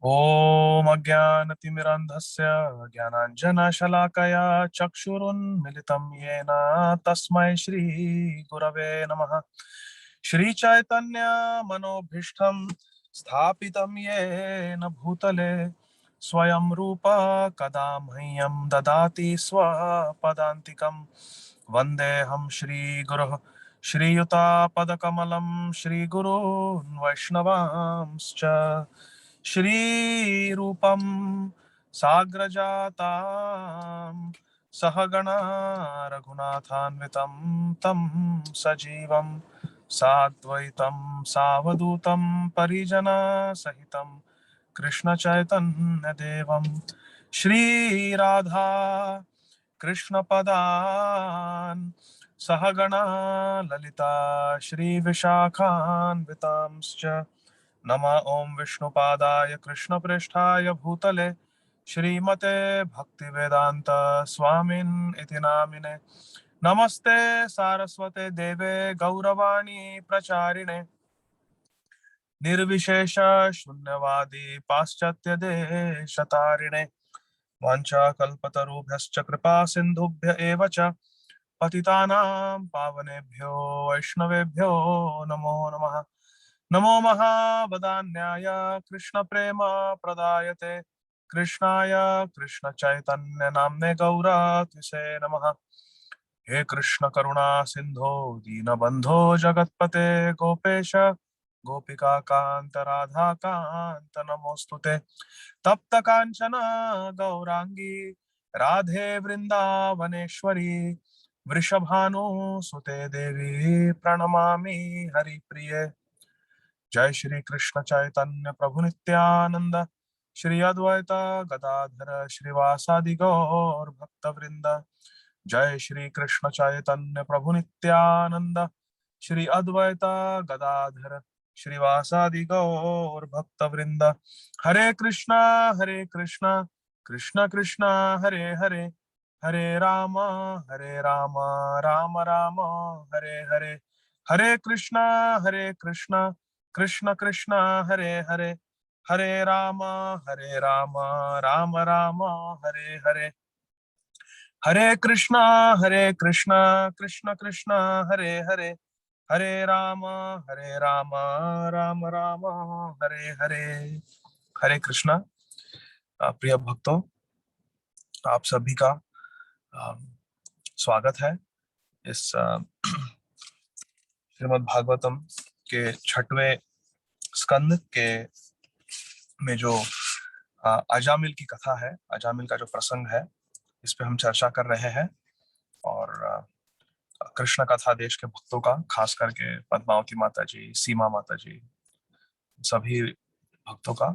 ॐ अज्ञानतिमिरान्धस्य ज्ञानाञ्जनशलाकया चक्षुरुन्मिलितं येन तस्मै श्रीगुरवे नमः। श्रीचैतन्यमनोभीष्टं स्थापितं येन भूतले स्वयं रूप कदा मह्यं ददाति स्वपदान्तिकं। वन्देऽहं श्रीगुरुः श्रीयुतापदकमलं श्रीगुरून् वैष्णवांश्च श्रीरूपं साग्रजातां सहगणा रघुनाथान्वितं तं सजीवं साद्वैतं सावधूतं परिजनसहितं कृष्णचैतन्यदेवं श्रीराधा कृष्णपदान् सहगणा ललिता श्रीविशाखान्वितांश्च नमः। ओं विष्णुपादाय कृष्णप्रेष्ठाय भूतले श्रीमते भक्तिवेदांत स्वामिन् इति नामिने। नमस्ते सारस्वते देवे गौरवाणी प्रचारिणे निर्विशेष शून्यवादी पाश्चात्य देशतारिणे वाञ्छाकल्पतरुभ्यश्च कृपा सिन्धुभ्य एव च पतितानां पावनेभ्यो वैष्णवेभ्यो नमो नमः। नमो महावदान्याय कृष्ण प्रेम प्रदायते कृष्णाय कृष्ण चैतन्य नाम्ने गौरत्विषे नमः। हे कृष्ण करुणा सिंधो दीनबंधो जगत्पते गोपेश गोपिका कांत राधा कांत नमोस्तुते। तप्त कांचन गौरांगी राधे वृंदावनेश्वरी वृषभानुसुते देवी प्रणमामि हरिप्रिये। जय श्री कृष्ण चैतन्य प्रभु नित्यानंद श्री अद्वैत गदाधर श्रीवासादि गौर भक्त वृंद। जय श्री कृष्ण चैतन्य प्रभु नित्यानंद श्री अद्वैत गदाधर श्रीवासादि गौर भक्त वृंद। हरे कृष्णा कृष्ण कृष्णा हरे हरे हरे राम राम राम हरे हरे। हरे कृष्णा कृष्ण कृष्ण हरे हरे हरे राम राम राम हरे हरे। हरे कृष्णा कृष्ण कृष्ण हरे हरे हरे राम राम राम हरे हरे। हरे कृष्णा। प्रिय भक्तों, आप सभी का स्वागत है इस श्रीमद् भागवतम के छठवें स्कंद के में जो अजामिल की कथा है, अजामिल का जो प्रसंग है, इस पे हम चर्चा कर रहे हैं। और कृष्ण कथा देश के भक्तों का, खास करके पद्मावती माता जी, सीमा माता जी, सभी भक्तों का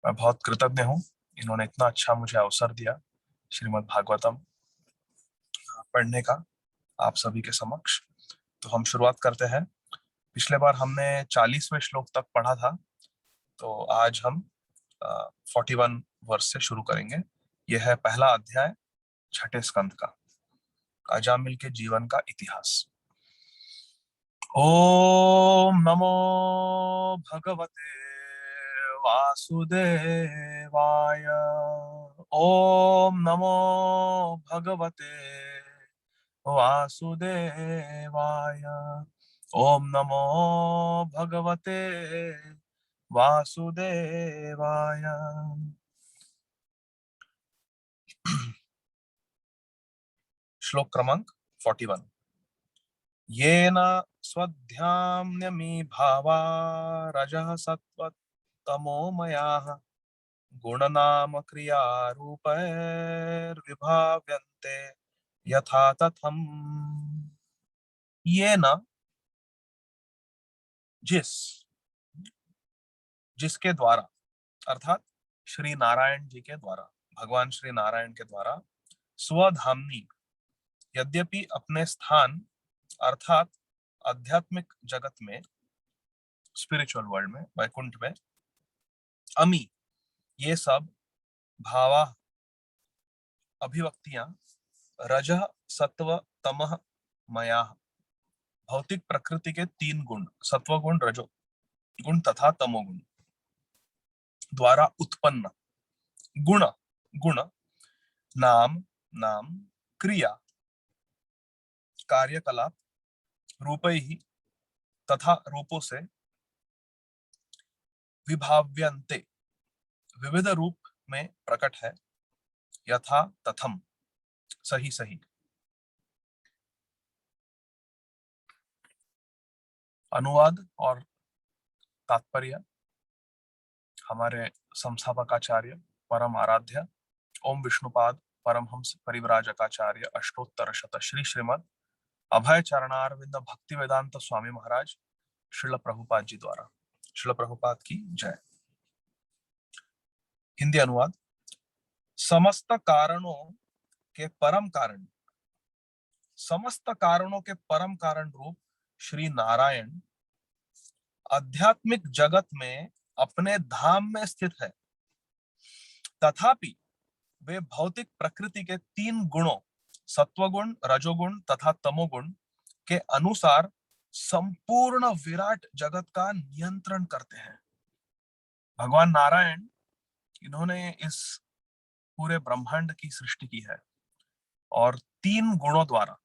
मैं बहुत कृतज्ञ हूँ। इन्होंने इतना अच्छा मुझे अवसर दिया श्रीमद् भागवतम पढ़ने का आप सभी के समक्ष। तो हम शुरुआत करते हैं। पिछले बार हमने 40वें श्लोक तक पढ़ा था, तो आज हम 41 वर्ष से शुरू करेंगे। यह है पहला अध्याय छठे स्कंद का, अजामिल के जीवन का इतिहास। ओम नमो भगवते वासुदेवाय। ओम नमो भगवते वासुदेवाय। ओम नमो भगवते वासुदेवाय। श्लोक क्रमांक 41। येन स्वध्याम्यमी भावा रजः सत्त्वतमो मयाः गुणनाम क्रियारूपैर्विभाव्यन्ते यथा तथम। ये न, जिसके द्वारा, अर्थात श्री नारायण जी के द्वारा, भगवान श्री नारायण के द्वारा, स्वधामनी, यद्यपि अपने स्थान अर्थात आध्यात्मिक जगत में, स्पिरिचुअल वर्ल्ड में, वैकुंठ में, अमी, ये सब भावा, अभिव्यक्तियां, रजः सत्व तमः मया, भौतिक प्रकृति के तीन गुण सत्वगुण, रजोगुण तथा तमोगुण द्वारा उत्पन्न गुण गुण नाम नाम क्रिया कार्यकलाप रूपै ही तथा रूपों से विभाव्यन्ते विविध रूप में प्रकट है यथा तथम सही सही। अनुवाद और तात्पर्य हमारे संस्थापकाचार्य परम आराध्य ओम विष्णुपाद परमहंस परिव्राजकाचार्य अष्टोत्तर शत श्री श्रीमद अभय चरणारविंद भक्ति वेदांत स्वामी महाराज श्रील प्रभुपाद जी द्वारा। श्रील प्रभुपाद की जय। हिंदी अनुवाद। समस्त कारणों के परम कारण, समस्त कारणों के परम कारण रूप श्री नारायण आध्यात्मिक जगत में अपने धाम में स्थित है, तथापि वे भौतिक प्रकृति के तीन गुणों सत्वगुण, रजोगुण तथा तमोगुण के अनुसार संपूर्ण विराट जगत का नियंत्रण करते हैं। भगवान नारायण इन्होंने इस पूरे ब्रह्मांड की सृष्टि की है और तीन गुणों द्वारा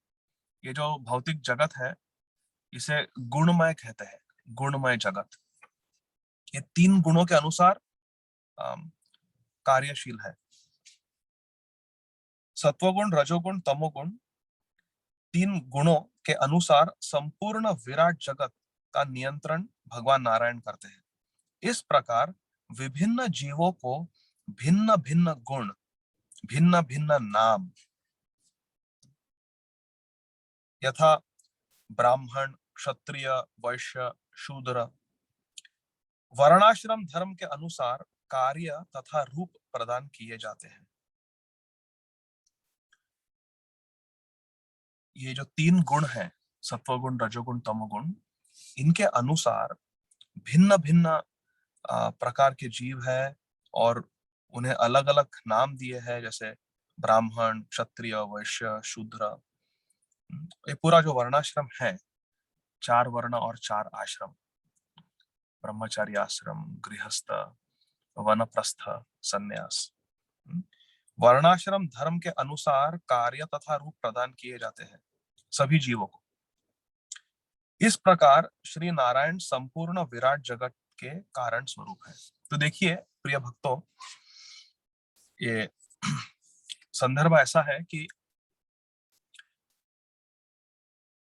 ये जो भौतिक जगत है इसे गुणमय कहते हैं, गुणमय जगत। ये तीन गुणों के अनुसार कार्यशील है। सत्वगुण, रजोगुण, तमोगुण तीन गुणों के अनुसार संपूर्ण विराट जगत का नियंत्रण भगवान नारायण करते हैं। इस प्रकार विभिन्न जीवों को भिन्न भिन्न गुण, भिन्न भिन्न नाम यथा ब्राह्मण, क्षत्रिय, वैश्य, शूद्र वर्णाश्रम धर्म के अनुसार कार्य तथा रूप प्रदान किए जाते हैं। ये जो तीन गुण हैं सत्वगुण, रजोगुण, तमोगुण, इनके अनुसार भिन्न भिन्न प्रकार के जीव है और उन्हें अलग अलग नाम दिए हैं, जैसे ब्राह्मण, क्षत्रिय, वैश्य, शूद्र। ये पूरा जो वर्णाश्रम है, 4 वर्ण और 4 आश्रम, ब्रह्मचारी आश्रम, गृहस्थ, वनप्रस्थ, सन्यास, वर्णाश्रम धर्म के अनुसार कार्य तथा रूप प्रदान किए जाते हैं सभी जीवों को। इस प्रकार श्री नारायण संपूर्ण विराट जगत के कारण स्वरूप है। तो देखिए प्रिय भक्तों, ये संदर्भ ऐसा है कि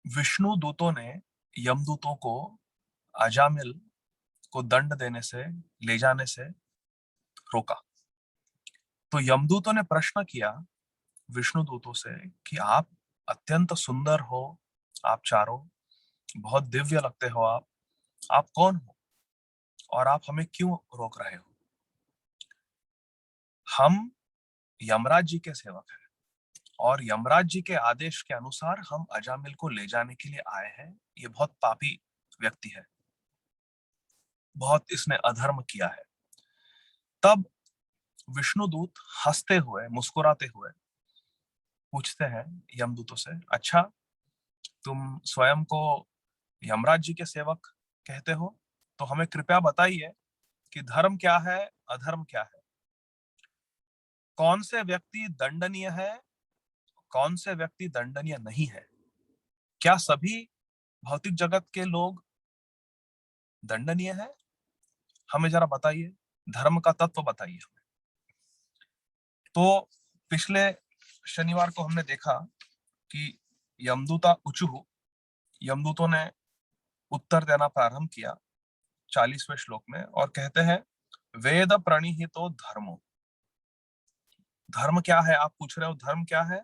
विष्णु दूतों ने यमदूतों को अजामिल को दंड देने से, ले जाने से रोका। तो यमदूतों ने प्रश्न किया विष्णु दूतों से कि आप अत्यंत सुंदर हो, आप चारों बहुत दिव्य लगते हो, आप कौन हो और आप हमें क्यों रोक रहे हो? हम यमराज जी के सेवक हैं और यमराज जी के आदेश के अनुसार हम अजामिल को ले जाने के लिए आए हैं। ये बहुत पापी व्यक्ति है, बहुत इसने अधर्म किया है। तब विष्णुदूत हंसते हुए, मुस्कुराते हुए पूछते हैं यमदूतों से, अच्छा तुम स्वयं को यमराज जी के सेवक कहते हो, तो हमें कृपया बताइए कि धर्म क्या है, अधर्म क्या है, कौन से व्यक्ति दंडनीय है, कौन से व्यक्ति दंडनीय नहीं है? क्या सभी भौतिक जगत के लोग दंडनीय है? हमें जरा बताइए, धर्म का तत्व बताइए हमें। तो पिछले शनिवार को हमने देखा कि यमदूता उचुहु, यमदूतों ने उत्तर देना प्रारंभ किया 40वें श्लोक में और कहते हैं वेद प्रणिहितो धर्मो। धर्म क्या है आप पूछ रहे हो? धर्म क्या है?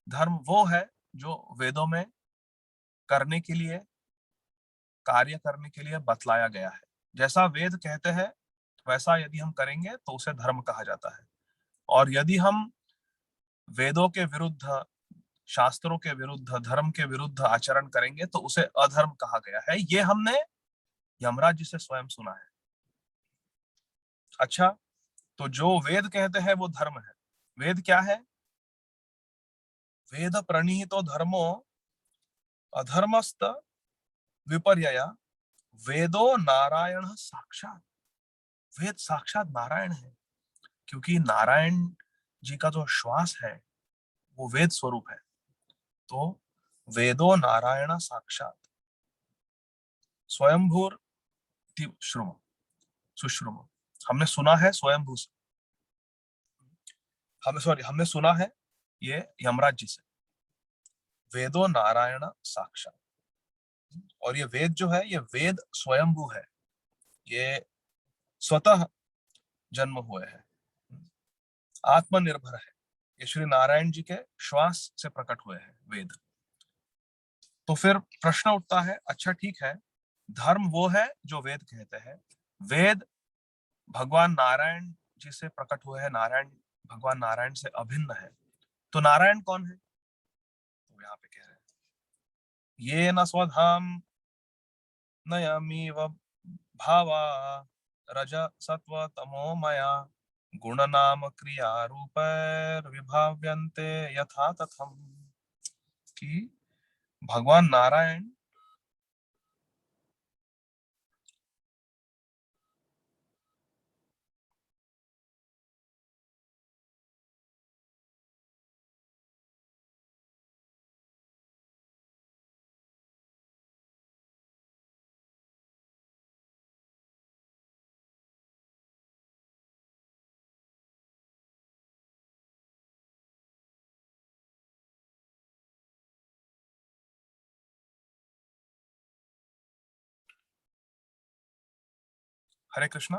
धर्म वो है जो वेदों में करने के लिए, कार्य करने के लिए बतलाया गया है। जैसा वेद कहते हैं वैसा यदि हम करेंगे तो उसे धर्म कहा जाता है, और यदि हम वेदों के विरुद्ध, शास्त्रों के विरुद्ध, धर्म के विरुद्ध आचरण करेंगे तो उसे अधर्म कहा गया है। ये हमने यमराज जी से स्वयं सुना है। अच्छा, तो जो वेद कहते हैं वो धर्म है। वेद क्या है? वेद प्रणीतो धर्मो अधर्मस्त विपर्यया वेदो नारायण साक्षात। वेद साक्षात नारायण है, क्योंकि नारायण जी का जो श्वास है वो वेद स्वरूप है। तो वेदो नारायण साक्षात स्वयंभूर श्रुम सुश्रुम। हमने सुना है स्वयंभू से, हमने सुना है ये यमराज जी से। वेदो नारायण साक्षात, और ये वेद जो है ये वेद स्वयंभू है, ये स्वतः जन्म हुए हैं, आत्मनिर्भर है। ये श्री नारायण जी के श्वास से प्रकट हुए हैं वेद। तो फिर प्रश्न उठता है, अच्छा ठीक है, धर्म वो है जो वेद कहते हैं, वेद भगवान नारायण जी से प्रकट हुए हैं, नारायण भगवान नारायण से अभिन्न है, तो नारायण कौन है? तो यहाँ पे कह रहे हैं ये न स्वधाम नयमीव भावा रज सत्व तमो मया गुण नाम क्रिया रूपैर विभाव्यन्ते यथा तथम। कि भगवान नारायण हरे कृष्णा,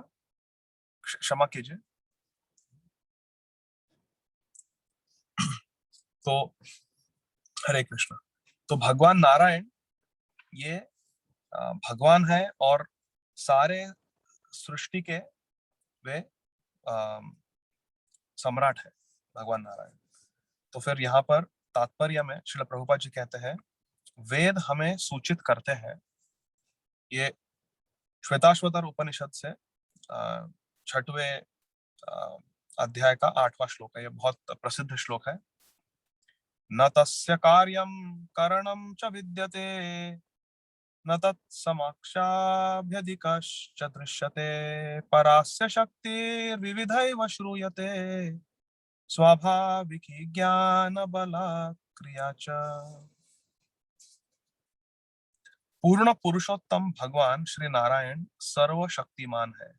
क्षमा कीजिए। तो हरे कृष्णा, तो भगवान नारायण ये भगवान है और सारे सृष्टि के वे सम्राट है भगवान नारायण। तो फिर यहाँ पर तात्पर्य में श्रील प्रभुपाद जी कहते हैं वेद हमें सूचित करते हैं, ये श्वेताश्वतर उपनिषद से 6वें अध्याय का 8वां श्लोक है, ये बहुत प्रसिद्ध श्लोक है। न तस्य कार्यं करणं च विद्यते न तत्समक्षाभ्यधिकश्च दृश्यते परास्य शक्तिर्विविधैव श्रूयते स्वाभाविकी ज्ञान बलात् क्रिया च। पूर्ण पुरुषोत्तम भगवान श्री नारायण सर्वशक्तिमान है,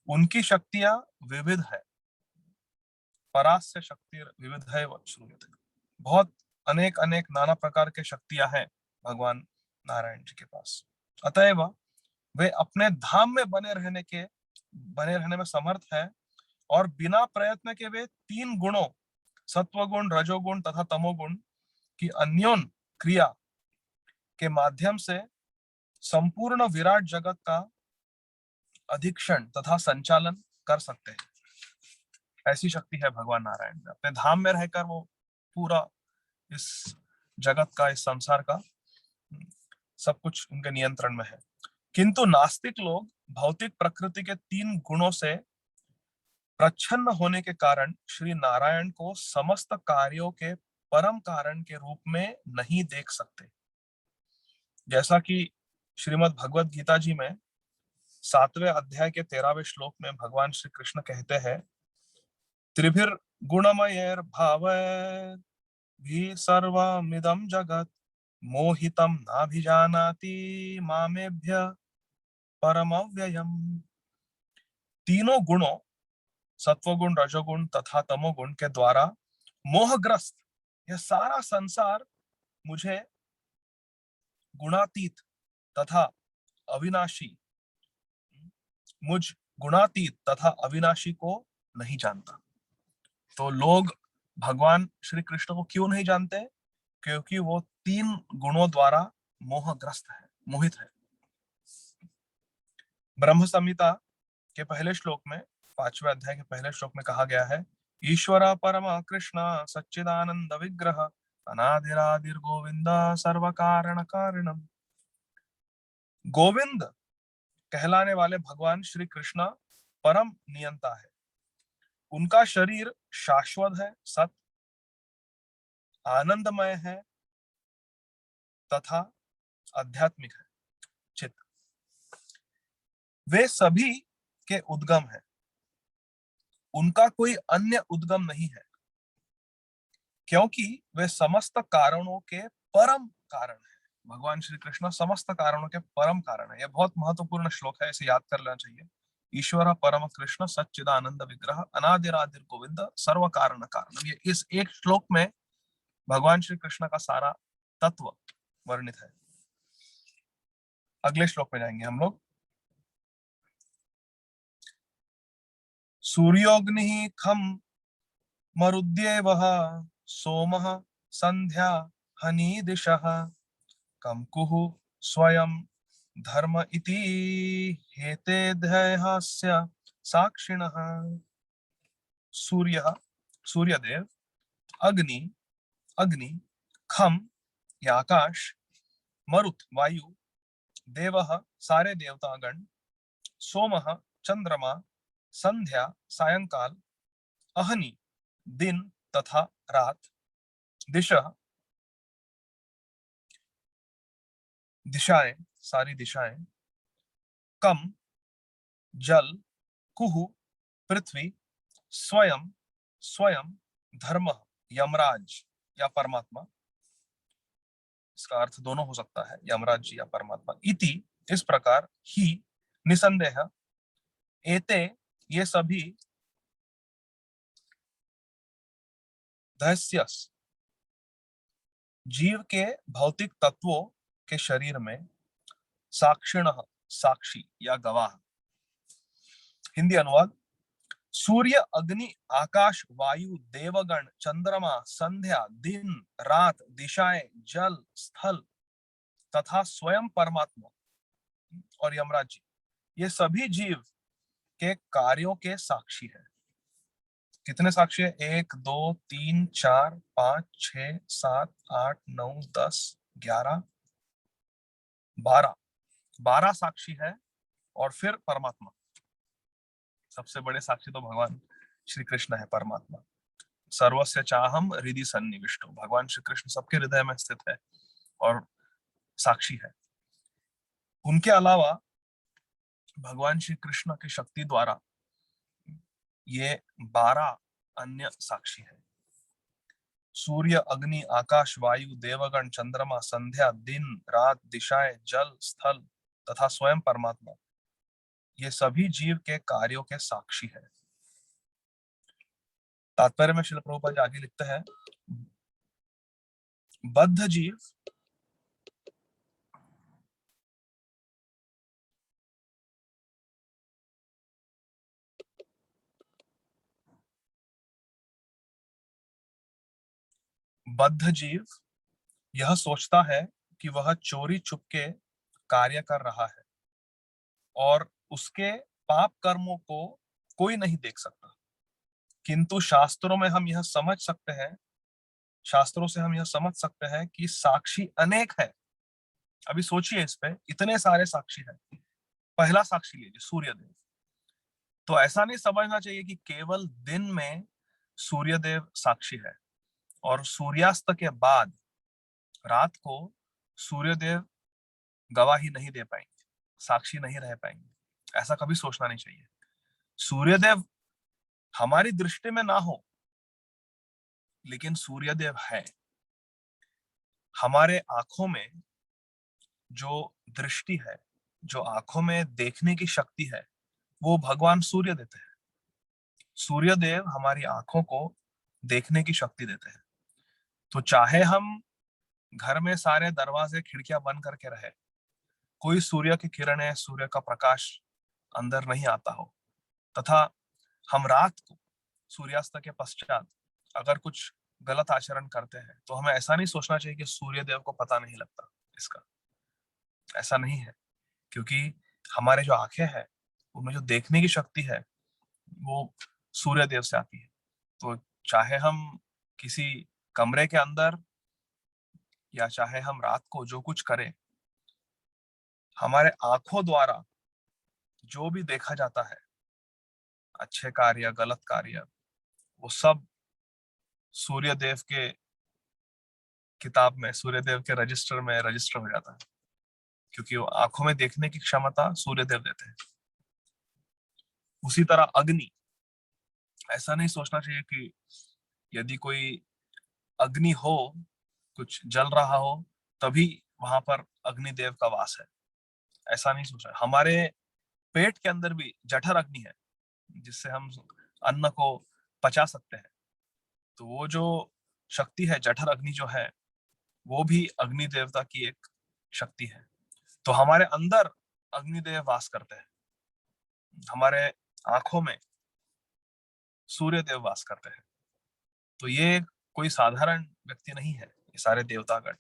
उनकी शक्तियां विविध है। परास्य शक्ति विविधैव श्रूयते, बहुत अनेक अनेक नाना प्रकार के शक्तियां हैं भगवान नारायण जी के पास। अतएव वे अपने धाम में बने रहने में समर्थ है, और बिना प्रयत्न के वे 3 गुणों सत्वगुण, रजोगुण तथा तमोगुण की अन्योन क्रिया के माध्यम से संपूर्ण विराट जगत का अधिक्षण तथा संचालन कर सकते हैं। ऐसी शक्ति है भगवान नारायण में, अपने धाम में रहकर वो पूरा इस जगत का, इस संसार का सब कुछ उनके नियंत्रण में है। किंतु नास्तिक लोग भौतिक प्रकृति के 3 गुणों से प्रच्छन्न होने के कारण श्री नारायण को समस्त कार्यों के परम कारण के रूप में नहीं देख सकते। जैसा कि श्रीमद् भगवत गीता जी में 7वें अध्याय के 13वें श्लोक में भगवान श्री कृष्ण कहते हैं, त्रिभिर गुणमयैर भावैर भी सर्वमिदं जगत मोहितं नाभिजानाति मामेभ्य परमव्ययम्। तीनों गुणों सत्वगुण, रजोगुण तथा तमोगुण के द्वारा मोहग्रस्त यह सारा संसार मुझे गुणातीत तथा अविनाशी मुझ गुणातीत तथा अविनाशी को नहीं जानता। तो लोग भगवान श्री कृष्ण को क्यों नहीं जानते? क्योंकि वो 3 गुणों द्वारा मोहग्रस्त है, मोहित है। ब्रह्म संहिता के पहले श्लोक में, 5वें अध्याय के पहले श्लोक में कहा गया है, ईश्वर परम कृष्ण सच्चिदानंद विग्रह अनादिरादिर गोविंद सर्व कारण कारणम। गोविंद कहलाने वाले भगवान श्री कृष्ण परम नियंता है, उनका शरीर शाश्वत है, सत आनंदमय है तथा आध्यात्मिक है, चित्त। वे सभी के उद्गम है, उनका कोई अन्य उद्गम नहीं है, क्योंकि वे समस्त कारणों के परम कारण है। भगवान श्री कृष्ण समस्त कारणों के परम कारण है। यह बहुत महत्वपूर्ण श्लोक है, इसे याद कर लेना चाहिए। ईश्वर परम कृष्ण सच्चिदानंद विग्रह अनादिरादिर गोविंद सर्व कारण कारण। ये इस एक श्लोक में भगवान श्री कृष्ण का सारा तत्व वर्णित है। अगले श्लोक में जाएंगे हम लोग। सूर्योग्नि खम मरुद्येवः सोमः संध्या हनीदिशः कंकुः स्वयं धर्म इति हेते ध्ययस्य साक्षिणः। सूर्य, सूर्यदेव, अग्नि, अग्नि, खम या आकाश, मरुत वायु, देवः सारे देवतागण, सोमः चंद्रमा, संध्या सायंकाल, अहनि दिन तथा रात, दिशा दिशाएं सारी दिशाएं, कम जल, कुहु पृथ्वी, स्वयं स्वयं, धर्म यमराज या परमात्मा। इसका अर्थ दोनों हो सकता है, यमराज जी या परमात्मा। इति इस प्रकार, ही निसंदेह, एते ये सभी, दहस्यस जीव के भौतिक तत्वों के शरीर में, साक्षिण साक्षी या गवाह। हिंदी अनुवाद। सूर्य, अग्नि, आकाश, वायु, देवगण, चंद्रमा, संध्या, दिन रात, दिशाएं, जल, स्थल तथा स्वयं परमात्मा और यमराज जी, ये सभी जीव के कार्यों के साक्षी है। कितने साक्षी है? 1 2 3 4 5 6 7 8 9 10 11 12 12 साक्षी है। और फिर परमात्मा, सबसे बड़े साक्षी तो भगवान श्री कृष्ण है, परमात्मा। सर्वस्य चाहम हृदि सन्निविष्टो, भगवान श्री कृष्ण सबके हृदय में स्थित है और साक्षी है। उनके अलावा भगवान श्री कृष्ण की शक्ति द्वारा ये 12 अन्य साक्षी है। सूर्य, अग्नि, आकाश, वायु, देवगण, चंद्रमा, संध्या, दिन रात, दिशाएं, जल, स्थल तथा स्वयं परमात्मा, ये सभी जीव के कार्यों के साक्षी है। तात्पर्य में श्रील प्रभुपाद आगे लिखते हैं, बद्ध जीव बद्ध जीव यह सोचता है कि वह चोरी छुपके कार्य कर रहा है और उसके पाप कर्मों को कोई नहीं देख सकता। किंतु शास्त्रों में हम यह समझ सकते हैं, शास्त्रों से हम यह समझ सकते हैं कि साक्षी अनेक है। अभी सोचिए इस पे, इतने सारे साक्षी है। पहला साक्षी लीजिए, सूर्यदेव। तो ऐसा नहीं समझना चाहिए कि केवल दिन में सूर्यदेव साक्षी है और सूर्यास्त के बाद रात को सूर्यदेव गवाही नहीं दे पाएंगे, साक्षी नहीं रह पाएंगे। ऐसा कभी सोचना नहीं चाहिए। सूर्यदेव हमारी दृष्टि में ना हो, लेकिन सूर्यदेव है। हमारे आंखों में जो दृष्टि है, जो आंखों में देखने की शक्ति है, वो भगवान सूर्य देते हैं। सूर्यदेव हमारी आंखों को देखने की शक्ति देते हैं। तो चाहे हम घर में सारे दरवाजे खिड़कियां बंद करके रहे, कोई सूर्य की किरणें, सूर्य का प्रकाश अंदर नहीं आता हो, तथा हम रात को सूर्यास्त के पश्चात अगर कुछ गलत आचरण करते हैं, तो हमें ऐसा नहीं सोचना चाहिए कि सूर्यदेव को पता नहीं लगता इसका। ऐसा नहीं है, क्योंकि हमारे जो आंखें हैं उनमें जो देखने की शक्ति है वो सूर्यदेव से आती है। तो चाहे हम किसी कमरे के अंदर या चाहे हम रात को जो कुछ करें, हमारे आंखों द्वारा जो भी देखा जाता है, अच्छे कार्य गलत कार्य, वो सब सूर्यदेव के किताब में, सूर्यदेव के रजिस्टर में रजिस्टर हो जाता है। क्योंकि वो आंखों में देखने की क्षमता सूर्यदेव देते हैं। उसी तरह अग्नि, ऐसा नहीं सोचना चाहिए कि यदि कोई अग्नि हो, कुछ जल रहा हो, तभी वहां पर अग्निदेव का वास है, ऐसा नहीं सोचना। हमारे पेट के अंदर भी जठर अग्नि है, जिससे हम अन्न को पचा सकते हैं। तो वो जो शक्ति है, जठर अग्नि जो है, वो भी अग्नि देवता की एक शक्ति है। तो हमारे अंदर अग्निदेव वास करते हैं, हमारे आंखों में सूर्य देव वास करते हैं। तो ये कोई साधारण व्यक्ति नहीं है, ये सारे देवतागण,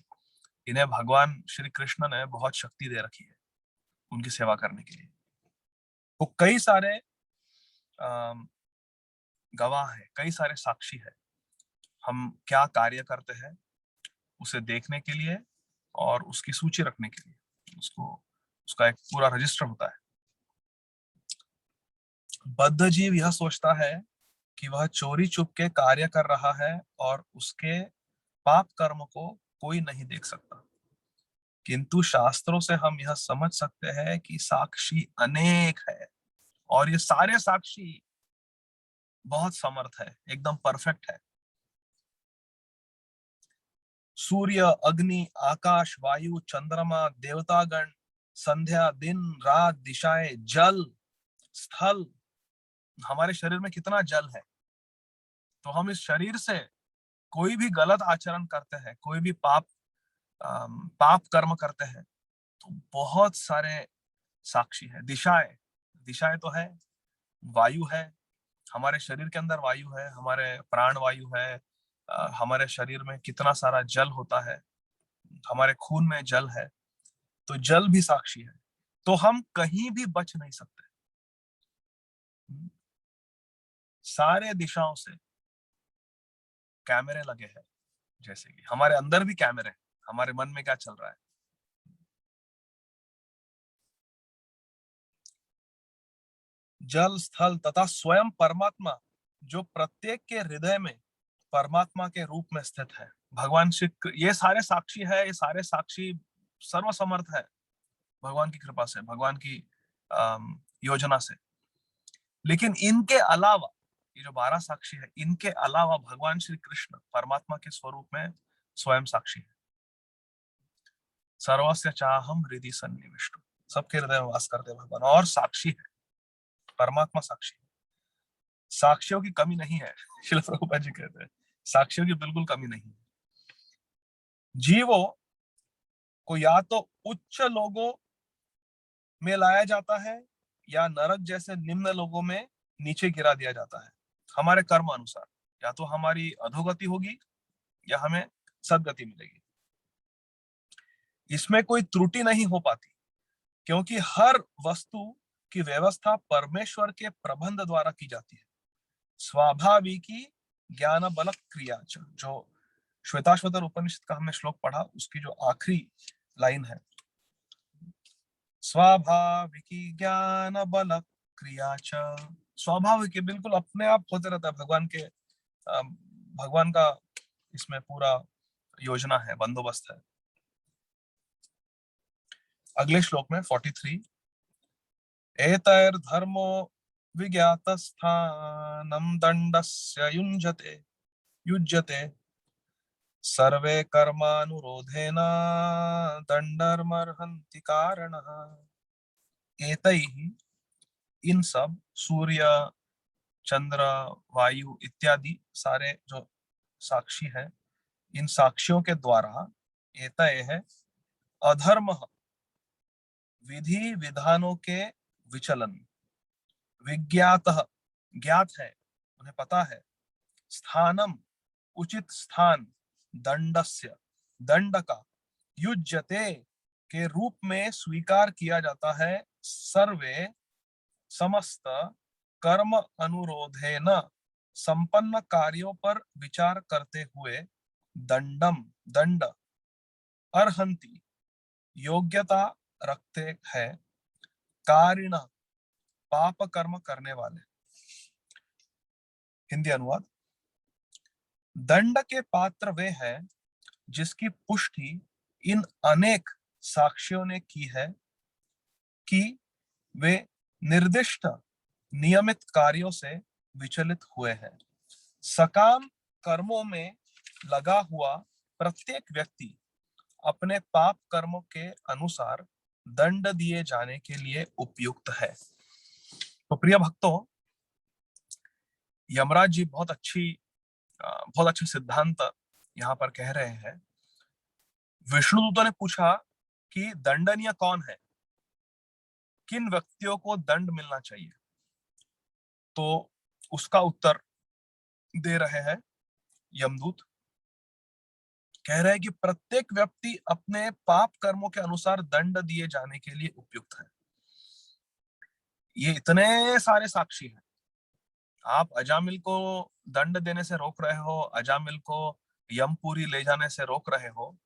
इन्हें भगवान श्री कृष्ण ने बहुत शक्ति दे रखी है उनकी सेवा करने के लिए। वो कई सारे गवाह है, कई सारे साक्षी है, हम क्या कार्य करते हैं उसे देखने के लिए और उसकी सूची रखने के लिए। उसका एक पूरा रजिस्टर होता है। बद्ध जीव यह सोचता है कि वह चोरी चुप के कार्य कर रहा है और उसके पाप कर्म को कोई नहीं देख सकता, किंतु शास्त्रों से हम यह समझ सकते हैं कि साक्षी अनेक है, और ये सारे साक्षी बहुत समर्थ है, एकदम परफेक्ट है। सूर्य, अग्नि, आकाश, वायु, चंद्रमा, देवतागण, संध्या, दिन, रात, दिशाएं, जल, स्थल, हमारे शरीर में कितना जल है। तो हम इस शरीर से कोई भी गलत आचरण करते हैं, कोई भी पाप कर्म करते हैं, तो बहुत सारे साक्षी है। दिशाएं, दिशाएं तो है, वायु है, हमारे शरीर के अंदर वायु है, हमारे प्राण वायु है, हमारे शरीर में कितना सारा जल होता है, हमारे खून में जल है, तो जल भी साक्षी है। तो हम कहीं भी बच नहीं सकते। सारे दिशाओं से कैमरे लगे हैं, जैसे कि हमारे अंदर भी कैमरे हैं, हमारे मन में क्या चल रहा है। जल, स्थल तथा स्वयं परमात्मा, जो प्रत्येक के हृदय में परमात्मा के रूप में स्थित है। भगवान श्री, ये सारे साक्षी है, ये सारे साक्षी सर्वसमर्थ है भगवान की कृपा से, भगवान की योजना से। लेकिन इनके अलावा, ये जो 12 साक्षी है, इनके अलावा भगवान श्री कृष्ण परमात्मा के स्वरूप में स्वयं साक्षी है। सर्वस्य चाहम हृदि सन्निविष्टो, सबके हृदय में वास करते भगवान, और साक्षी है, परमात्मा साक्षी है। साक्षियों की कमी नहीं है। श्रील प्रभुपाद जी कहते हैं साक्षियों की बिल्कुल कमी नहीं है। जीवों को या तो उच्च लोगों में लाया जाता है या नरक जैसे निम्न लोगों में नीचे गिरा दिया जाता है, हमारे कर्म अनुसार। या तो हमारी अधोगति होगी या हमें सदगति मिलेगी। इसमें कोई त्रुटि नहीं हो पाती, क्योंकि हर वस्तु की व्यवस्था परमेश्वर के प्रबंध द्वारा की जाती है। स्वाभाविकी ज्ञान बल क्रिया, जो श्वेताश्वतर उपनिषद का हमने श्लोक पढ़ा, उसकी जो आखिरी लाइन है, स्वाभाविकी ज्ञान बल क्रिया च, स्वाभाविक बिल्कुल अपने आप होते रहता है। भगवान का इसमें पूरा योजना है, बंदोबस्त है। अगले श्लोक में 43, एतैर्धर्मो विज्ञातस्थानं दण्डस्य युज्यते सर्वे कर्मानुरोधेन दण्डमर्हन्ति कारणः। एतैः, इन सब, सूर्य, चंद्र, वायु इत्यादि सारे जो साक्षी है, इन साक्षियों के द्वारा, एतय है अधर्म, विधि विधानों के विचलन, विज्ञात, ज्ञात है, उन्हें पता है, स्थानम, उचित स्थान, दंडस्य, दंड का, युज्यते, के रूप में स्वीकार किया जाता है, सर्वे, समस्त, कर्म अनुरोधेन, संपन्न कार्यों पर विचार करते हुए, दंडम, दंड, अर्हंति, योग्यता रखते हैं, कारिण, पाप कर्म करने वाले। हिंदी अनुवाद, दंड के पात्र वे हैं जिसकी पुष्टि इन अनेक साक्षियों ने की है कि वे निर्दिष्ट नियमित कार्यों से विचलित हुए हैं। सकाम कर्मों में लगा हुआ प्रत्येक व्यक्ति अपने पाप कर्मों के अनुसार दंड दिए जाने के लिए उपयुक्त है। तो प्रिय भक्तों, यमराज जी बहुत अच्छा सिद्धांत यहाँ पर कह रहे हैं। विष्णुदूतों ने पूछा कि दंडनीय कौन है, किन व्यक्तियों को दंड मिलना चाहिए। तो उसका उत्तर दे रहे हैं यमदूत। कह रहे हैं कि प्रत्येक व्यक्ति अपने पाप कर्मों के अनुसार दंड दिए जाने के लिए उपयुक्त है। ये इतने सारे साक्षी हैं। आप अजामिल को दंड देने से रोक रहे हो, अजामिल को यमपुरी ले जाने से रोक रहे हो,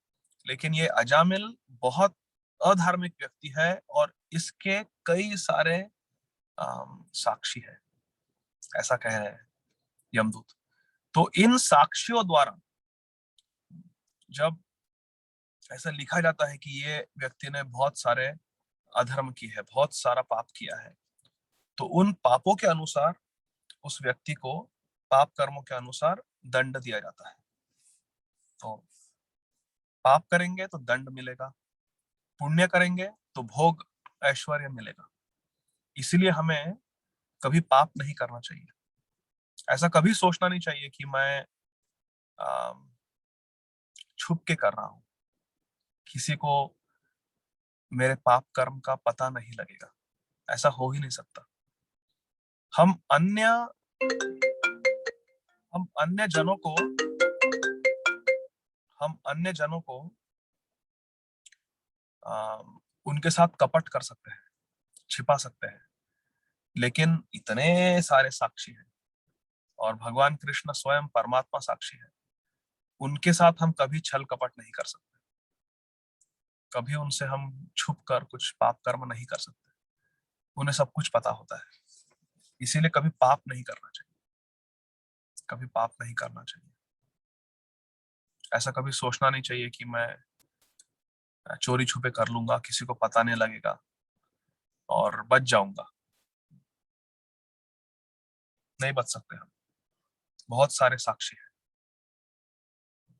लेकिन ये अजामिल बहुत अधार्मिक व्यक्ति है और इसके कई सारे साक्षी है, ऐसा कह रहे हैं यमदूत। तो इन साक्षियों द्वारा जब ऐसा लिखा जाता है कि ये व्यक्ति ने बहुत सारे अधर्म की है, बहुत सारा पाप किया है, तो उन पापों के अनुसार उस व्यक्ति को पाप कर्मों के अनुसार दंड दिया जाता है। तो पाप करेंगे तो दंड मिलेगा, पुण्य करेंगे तो भोग ऐश्वर्य मिलेगा। इसलिए हमें कभी पाप नहीं करना चाहिए। ऐसा कभी सोचना नहीं चाहिए कि मैं छुप के कर रहा हूं, किसी को मेरे पाप कर्म का पता नहीं लगेगा। ऐसा हो ही नहीं सकता। हम अन्य हम अन्य जनों को हम अन्य जनों को उनके साथ कपट कर सकते हैं, छिपा सकते हैं, लेकिन इतने सारे साक्षी हैं और भगवान कृष्ण स्वयं परमात्मा साक्षी है, उनके साथ हम कभी छल कपट नहीं कर सकते। कभी उनसे हम छुप कर कुछ पाप कर्म नहीं कर सकते। उन्हें सब कुछ पता होता है। इसीलिए कभी पाप नहीं करना चाहिए, कभी पाप नहीं करना चाहिए। ऐसा कभी सोचना नहीं चाहिए कि मैं चोरी छुपे कर लूंगा, किसी को पता नहीं लगेगा और बच जाऊंगा। नहीं बच सकते हम। बहुत सारे साक्षी हैं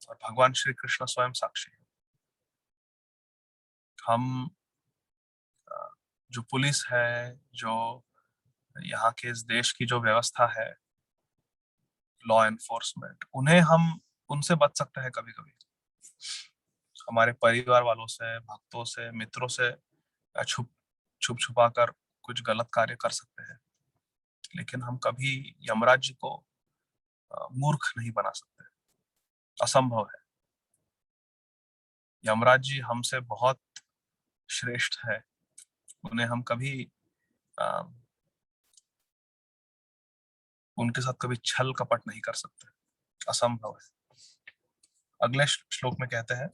और भगवान श्री कृष्ण स्वयं साक्षी है। हम जो पुलिस है, जो यहाँ के इस देश की जो व्यवस्था है, लॉ एनफोर्समेंट, हम उनसे बच सकते हैं कभी कभी। हमारे परिवार वालों से, भक्तों से, मित्रों से छुप छुप छुपा कर कुछ गलत कार्य कर सकते हैं, लेकिन हम कभी यमराज जी को मूर्ख नहीं बना सकते। असंभव है। यमराज जी हमसे बहुत श्रेष्ठ है। उन्हें हम कभी उनके साथ कभी छल कपट नहीं कर सकते। असंभव है। अगले श्लोक में कहते हैं,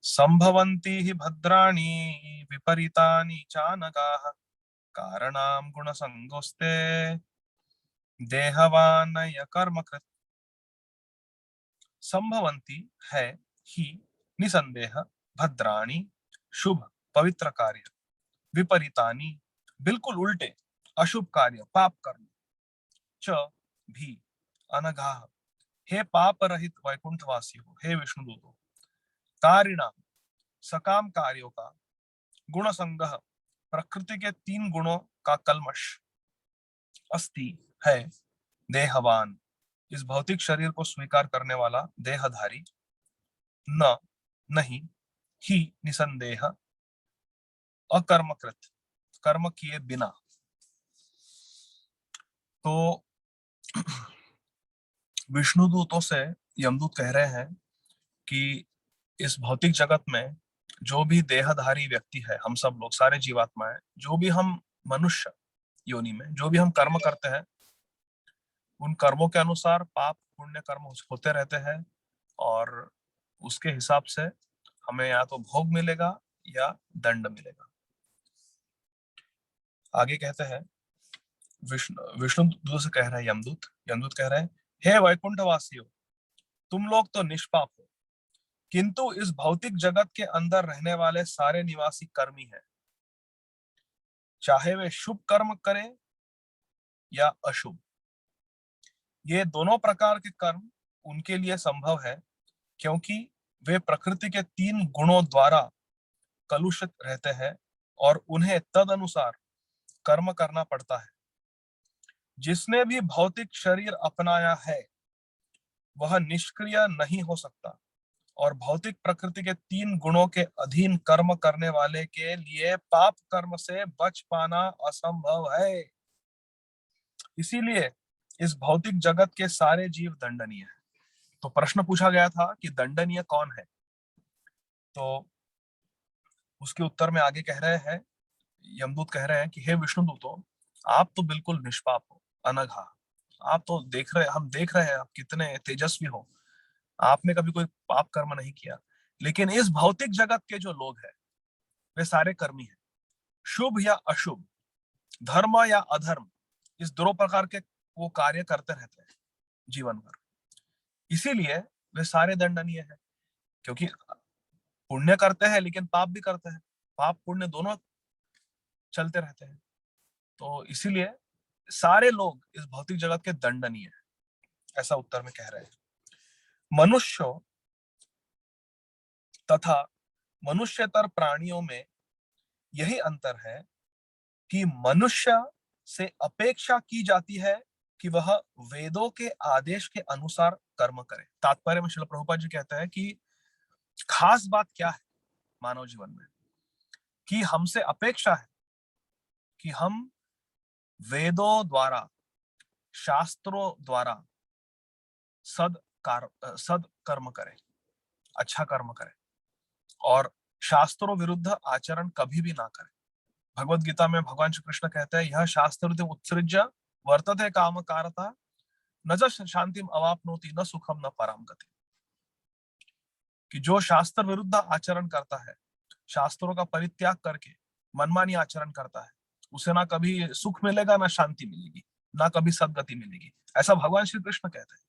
संभवन्ति हि भद्राणि विपरीतानि चानगाः कारणां गुणसंगोस्ते देहवानय कर्मकृत्। संभवन्ति है ही निसंदेह भद्राणि शुभ पवित्र कार्य, विपरीतानि बिल्कुल उल्टे अशुभ कार्य पाप कर्म, च भी अनघाः हे पाप रहित वैकुंठवासी हो, हे विष्णुदूतो, कारिणाम सकाम कार्यों का, गुण संगह प्रकृति के तीन गुणों का कलमश, अस्ति है देहवान इस भौतिक शरीर को स्वीकार करने वाला देहधारी, न नहीं ही निसंदेह अकर्मकृत कर्म किए बिना। तो विष्णुदूतों से यमदूत कह रहे हैं कि इस भौतिक जगत में जो भी देहधारी व्यक्ति है, हम सब लोग सारे जीवात्माएं, जो भी हम मनुष्य योनि में जो भी हम कर्म करते हैं, उन कर्मों के अनुसार पाप पुण्य कर्म होते रहते हैं और उसके हिसाब से हमें या तो भोग मिलेगा या दंड मिलेगा। आगे कहते हैं, विष्णु दूत से कह रहे हैं यमदूत कह रहे हैं, हे वैकुंठ वासियों, तुम लोग तो निष्पाप हो, किंतु इस भौतिक जगत के अंदर रहने वाले सारे निवासी कर्मी हैं, चाहे वे शुभ कर्म करें या अशुभ। ये दोनों प्रकार के कर्म उनके लिए संभव है, क्योंकि वे प्रकृति के 3 गुणों द्वारा कलुषित रहते हैं और उन्हें तद अनुसार कर्म करना पड़ता है। जिसने भी भौतिक शरीर अपनाया है वह निष्क्रिय नहीं हो सकता, और भौतिक प्रकृति के 3 गुणों के अधीन कर्म करने वाले के लिए पाप कर्म से बच पाना असंभव है। इसीलिए इस भौतिक जगत के सारे जीव दंडनीय हैं। तो प्रश्न पूछा गया था कि दंडनीय कौन है, तो उसके उत्तर में आगे कह रहे हैं, यमदूत कह रहे हैं कि हे विष्णुदूतो, आप तो बिल्कुल निष्पाप हो, अनघा। आप तो देख रहे, हम देख रहे हैं आप कितने तेजस्वी हो, आपने कभी कोई पाप कर्म नहीं किया। लेकिन इस भौतिक जगत के जो लोग हैं वे सारे कर्मी हैं, शुभ या अशुभ, धर्म या अधर्म, इस दो प्रकार के वो कार्य करते रहते हैं जीवन भर। इसीलिए वे सारे दंडनीय हैं, क्योंकि पुण्य करते हैं लेकिन पाप भी करते हैं, पाप पुण्य दोनों चलते रहते हैं। तो इसीलिए सारे लोग इस भौतिक जगत के दंडनीय हैं, ऐसा उत्तर में कह रहे हैं। मनुष्य तथा मनुष्यतर प्राणियों में यही अंतर है कि मनुष्य से अपेक्षा की जाती है कि वह वेदों के आदेश के अनुसार कर्म करे। तात्पर्य में श्रील प्रभुपाद जी कहते हैं कि खास बात क्या है मानव जीवन में, कि हमसे अपेक्षा है कि हम वेदों द्वारा, शास्त्रों द्वारा सद कर्म करें, अच्छा कर्म करें, और शास्त्रों विरुद्ध आचरण कभी भी ना करें। भगवत गीता में भगवान श्री कृष्ण कहते हैं, यह शास्त्र उत्सृज्य वर्तते काम कारता, न च शांतिम अवाप्नोति न सुखम न पराम गति। कि जो शास्त्र विरुद्ध आचरण करता है, शास्त्रों का परित्याग करके मनमानी आचरण करता है, उसे ना कभी सुख मिलेगा, ना शांति मिलेगी, ना कभी सदगति मिलेगी। ऐसा भगवान श्री कृष्ण कहते हैं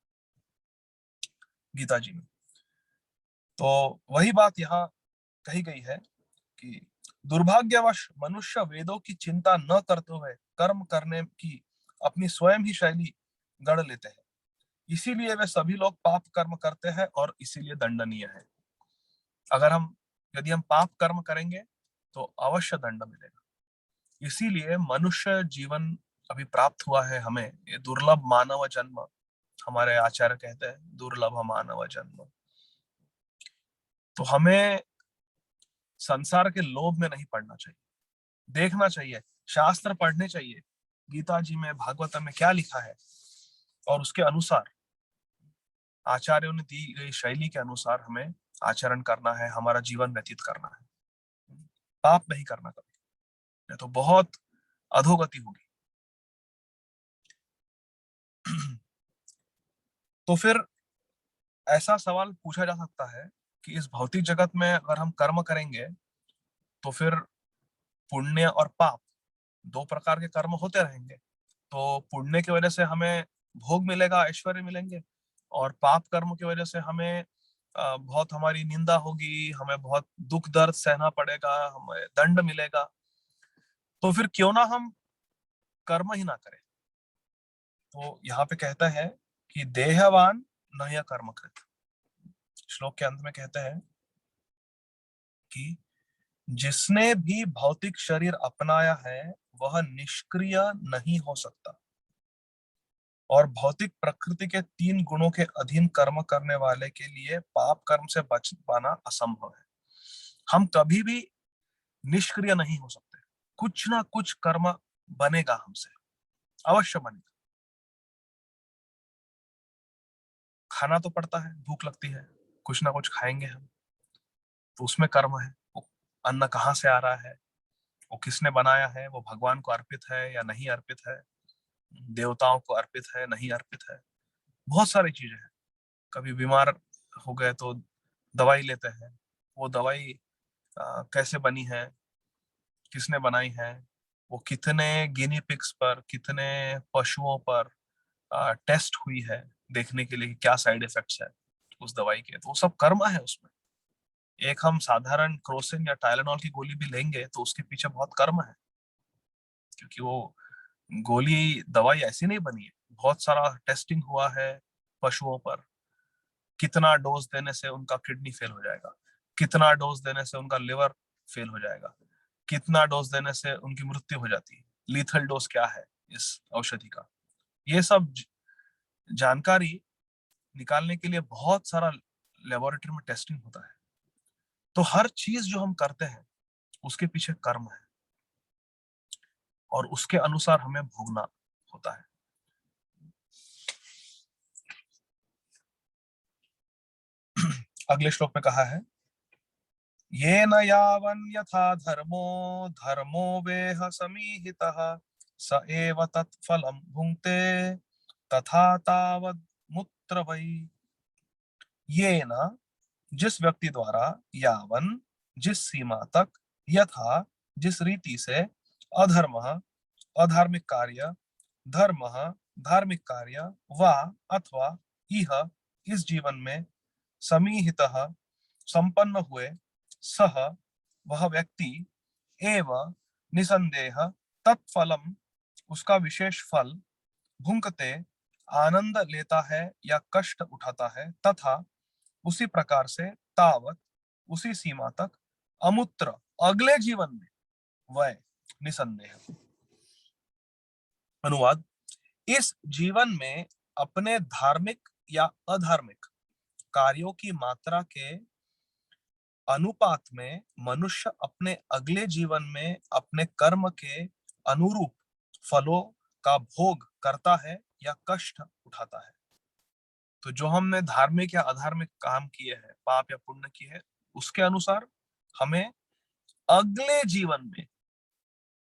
गीता जी में। तो वही बात यहाँ कही गई है कि दुर्भाग्यवश मनुष्य वेदों की चिंता न करते हुए कर्म करने की अपनी स्वयं ही शैली गढ़ लेते हैं। इसीलिए वे सभी लोग पाप कर्म करते हैं और इसीलिए दंडनीय है। यदि हम पाप कर्म करेंगे तो अवश्य दंड मिलेगा। इसीलिए मनुष्य जीवन अभी प्राप्त हुआ है हमें, ये दुर्लभ मानव जन्म, हमारे आचार्य कहते हैं दुर्लभ मानव जन्म। तो हमें संसार के लोभ में नहीं पड़ना चाहिए, देखना चाहिए, शास्त्र पढ़ने चाहिए, गीता जी में, भागवत में क्या लिखा है, और उसके अनुसार आचार्यों ने दी गई शैली के अनुसार हमें आचरण करना है, हमारा जीवन व्यतीत करना है। पाप नहीं करना कभी, नहीं तो बहुत अधोगति होगी। तो फिर ऐसा सवाल पूछा जा सकता है कि इस भौतिक जगत में अगर हम कर्म करेंगे तो फिर पुण्य और पाप दो प्रकार के कर्म होते रहेंगे। तो पुण्य की वजह से हमें भोग मिलेगा, ऐश्वर्य मिलेंगे, और पाप कर्म की वजह से हमें बहुत हमारी निंदा होगी, हमें बहुत दुख दर्द सहना पड़ेगा, हमें दंड मिलेगा। तो फिर क्यों ना हम कर्म ही ना करें। तो यहाँ पे कहता है कि देहवान न या कर्म कृत। श्लोक के अंत में कहते हैं कि जिसने भी भौतिक शरीर अपनाया है वह निष्क्रिय नहीं हो सकता, और भौतिक प्रकृति के 3 गुणों के अधीन कर्म करने वाले के लिए पाप कर्म से बच पाना असंभव है। हम कभी भी निष्क्रिय नहीं हो सकते, कुछ ना कुछ कर्म बनेगा हमसे, अवश्य बनेगा। खाना तो पड़ता है, भूख लगती है, कुछ ना कुछ खाएंगे हम, तो उसमें कर्म है। वो अन्न कहाँ से आ रहा है, वो किसने बनाया है, वो भगवान को अर्पित है या नहीं अर्पित है, देवताओं को अर्पित है नहीं अर्पित है, बहुत सारी चीजें हैं। कभी बीमार हो गए तो दवाई लेते हैं, वो दवाई कैसे बनी है, किसने बनाई है, वो कितने गिनी पिग्स पर, कितने पशुओं पर टेस्ट हुई है, देखने के लिए क्या साइड इफेक्ट्स है उस दवाई के, तो वो सब कर्म है उसमें। एक हम साधारण क्रोसिन या टाइलेनॉल की गोली भी लेंगे तो उसके पीछे बहुत कर्म है, क्योंकि वो गोली दवाई ऐसी नहीं बनी है, बहुत सारा टेस्टिंग हुआ है पशुओं पर। कितना डोज देने से उनका किडनी फेल हो जाएगा, कितना डोज देने से उनका लिवर फेल हो जाएगा, कितना डोज देने से उनकी मृत्यु हो जाती है, लीथल डोज क्या है इस औषधि का, ये सब जानकारी निकालने के लिए बहुत सारा लेबोरेटरी में टेस्टिंग होता है। तो हर चीज जो हम करते हैं उसके पीछे कर्म है और उसके अनुसार हमें भोगना होता है। अगले श्लोक में कहा है, ये न यावन् यथा धर्मो धर्मो वेह समीहितः स एव तत्फलं भुङ्क्ते तथा तावद् मुत्र वै। ये न, जिस व्यक्ति द्वारा, यावन, जिस सीमा तक, यथा, जिस रीति से, अधर्म, अधार्मिक कार्य, धर्म, धार्मिक कार्य, वा, अथवा, इह, इस जीवन में, समीहितः, संपन्न हुए, सह, वह व्यक्ति, एव, निसंदेह, तत्फलम, उसका विशेष फल, भुंकते, आनंद लेता है या कष्ट उठाता है, तथा उसी प्रकार से, तावत, उसी सीमा तक, अमूत्र, अगले जीवन में, वह, निसंदेह। अनुवाद, इस जीवन में अपने धार्मिक या अधार्मिक कार्यों की मात्रा के अनुपात में मनुष्य अपने अगले जीवन में अपने कर्म के अनुरूप फलों का भोग करता है या कष्ट उठाता है। तो जो हमने धार्मिक या अधार्मिक काम किए हैं, पाप या पुण्य किए हैं, उसके अनुसार हमें अगले जीवन में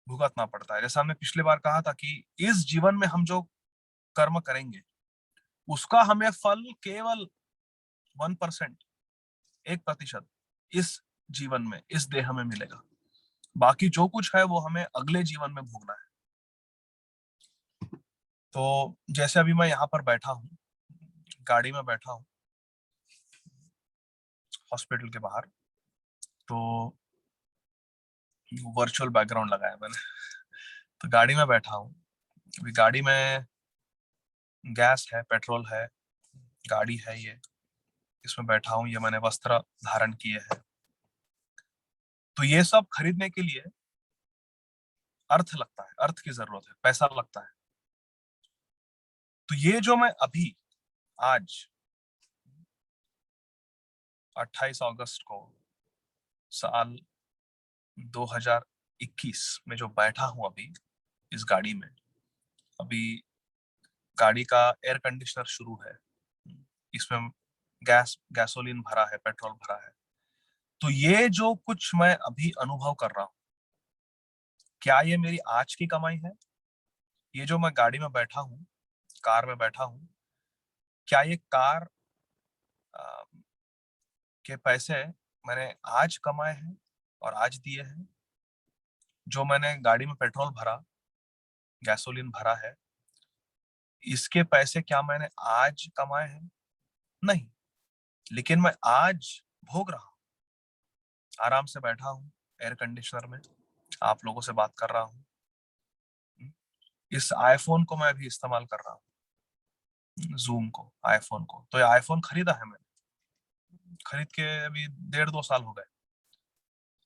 भुगतना पड़ता है। जैसा हमने पिछली बार कहा था कि इस जीवन में हम जो कर्म करेंगे उसका हमें फल केवल 1%, 1% इस जीवन में, इस देह में मिलेगा। बाकी जो कुछ है वो हमें अगले जीवन में भोगना है। तो जैसे अभी मैं यहाँ पर बैठा हूँ, गाड़ी में बैठा हूँ हॉस्पिटल के बाहर, तो वर्चुअल बैकग्राउंड लगाया मैंने। तो गाड़ी में बैठा हूँ, अभी गाड़ी में गैस है, पेट्रोल है, गाड़ी है, ये इसमें बैठा हूँ, ये मैंने वस्त्र धारण किए हैं। तो ये सब खरीदने के लिए अर्थ लगता है, अर्थ की जरूरत है, पैसा लगता है। तो ये जो मैं अभी आज 28 अगस्त को साल 2021 में जो बैठा हूं अभी इस गाड़ी में, अभी गाड़ी का एयर कंडीशनर शुरू है, इसमें गैसोलीन भरा है, पेट्रोल भरा है। तो ये जो कुछ मैं अभी अनुभव कर रहा हूं, क्या ये मेरी आज की कमाई है? ये जो मैं गाड़ी में बैठा हूँ, कार में बैठा हूँ, क्या ये कार के पैसे मैंने आज कमाए हैं और आज दिए हैं? जो मैंने गाड़ी में पेट्रोल भरा, गैसोलीन भरा है, इसके पैसे क्या मैंने आज कमाए हैं? नहीं। लेकिन मैं आज भोग रहा हूँ, आराम से बैठा हूँ एयर कंडीशनर में, आप लोगों से बात कर रहा हूँ, इस आईफोन को मैं अभी इस्तेमाल कर रहा हूँ, जूम को, आईफोन को। तो ये आईफोन खरीदा है मैंने, खरीद के अभी 1.5-2 साल हो गए,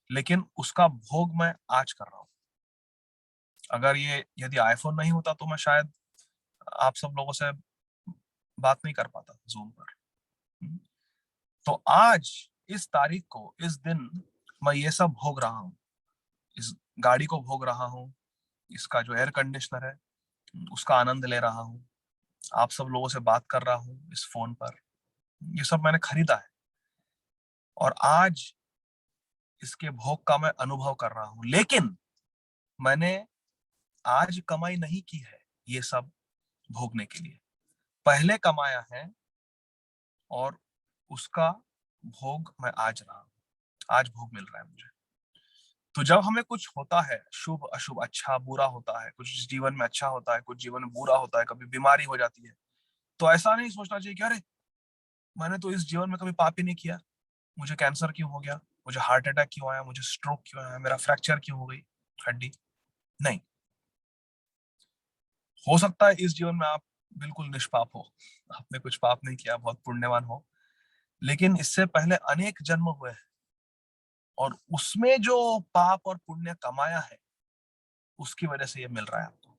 लेकिन उसका भोग मैं आज कर रहा हूँ। अगर ये यदि आईफोन नहीं होता तो मैं शायद आप सब लोगों से बात नहीं कर पाता जूम पर। तो आज इस तारीख को, इस दिन मैं ये सब भोग रहा हूँ, इस गाड़ी को भोग रहा हूँ, इसका जो एयर कंडीशनर है उसका आनंद ले रहा हूँ, आप सब लोगों से बात कर रहा हूँ इस फोन पर। ये सब मैंने खरीदा है और आज इसके भोग का मैं अनुभव कर रहा हूँ। लेकिन मैंने आज कमाई नहीं की है ये सब भोगने के लिए, पहले कमाया है और उसका भोग मैं आज रहा हूँ, आज भोग मिल रहा है मुझे। तो जब हमें कुछ होता है, शुभ अशुभ, अच्छा बुरा होता है, कुछ जीवन में अच्छा होता है, कुछ जीवन में बुरा होता है, कभी बीमारी हो जाती है, तो ऐसा नहीं सोचना चाहिए कि अरे मैंने तो इस जीवन में कभी पाप ही नहीं किया, मुझे कैंसर क्यों हो गया, मुझे हार्ट अटैक क्यों आया, मुझे स्ट्रोक क्यों आया, मेरा फ्रैक्चर क्यों हो गई हड्डी। नहीं, हो सकता है इस जीवन में आप बिल्कुल निष्पाप हो, आपने कुछ पाप नहीं किया, बहुत पुण्यवान हो, लेकिन इससे पहले अनेक जन्म हुए हैं और उसमें जो पाप और पुण्य कमाया है उसकी वजह से ये मिल रहा है आपको।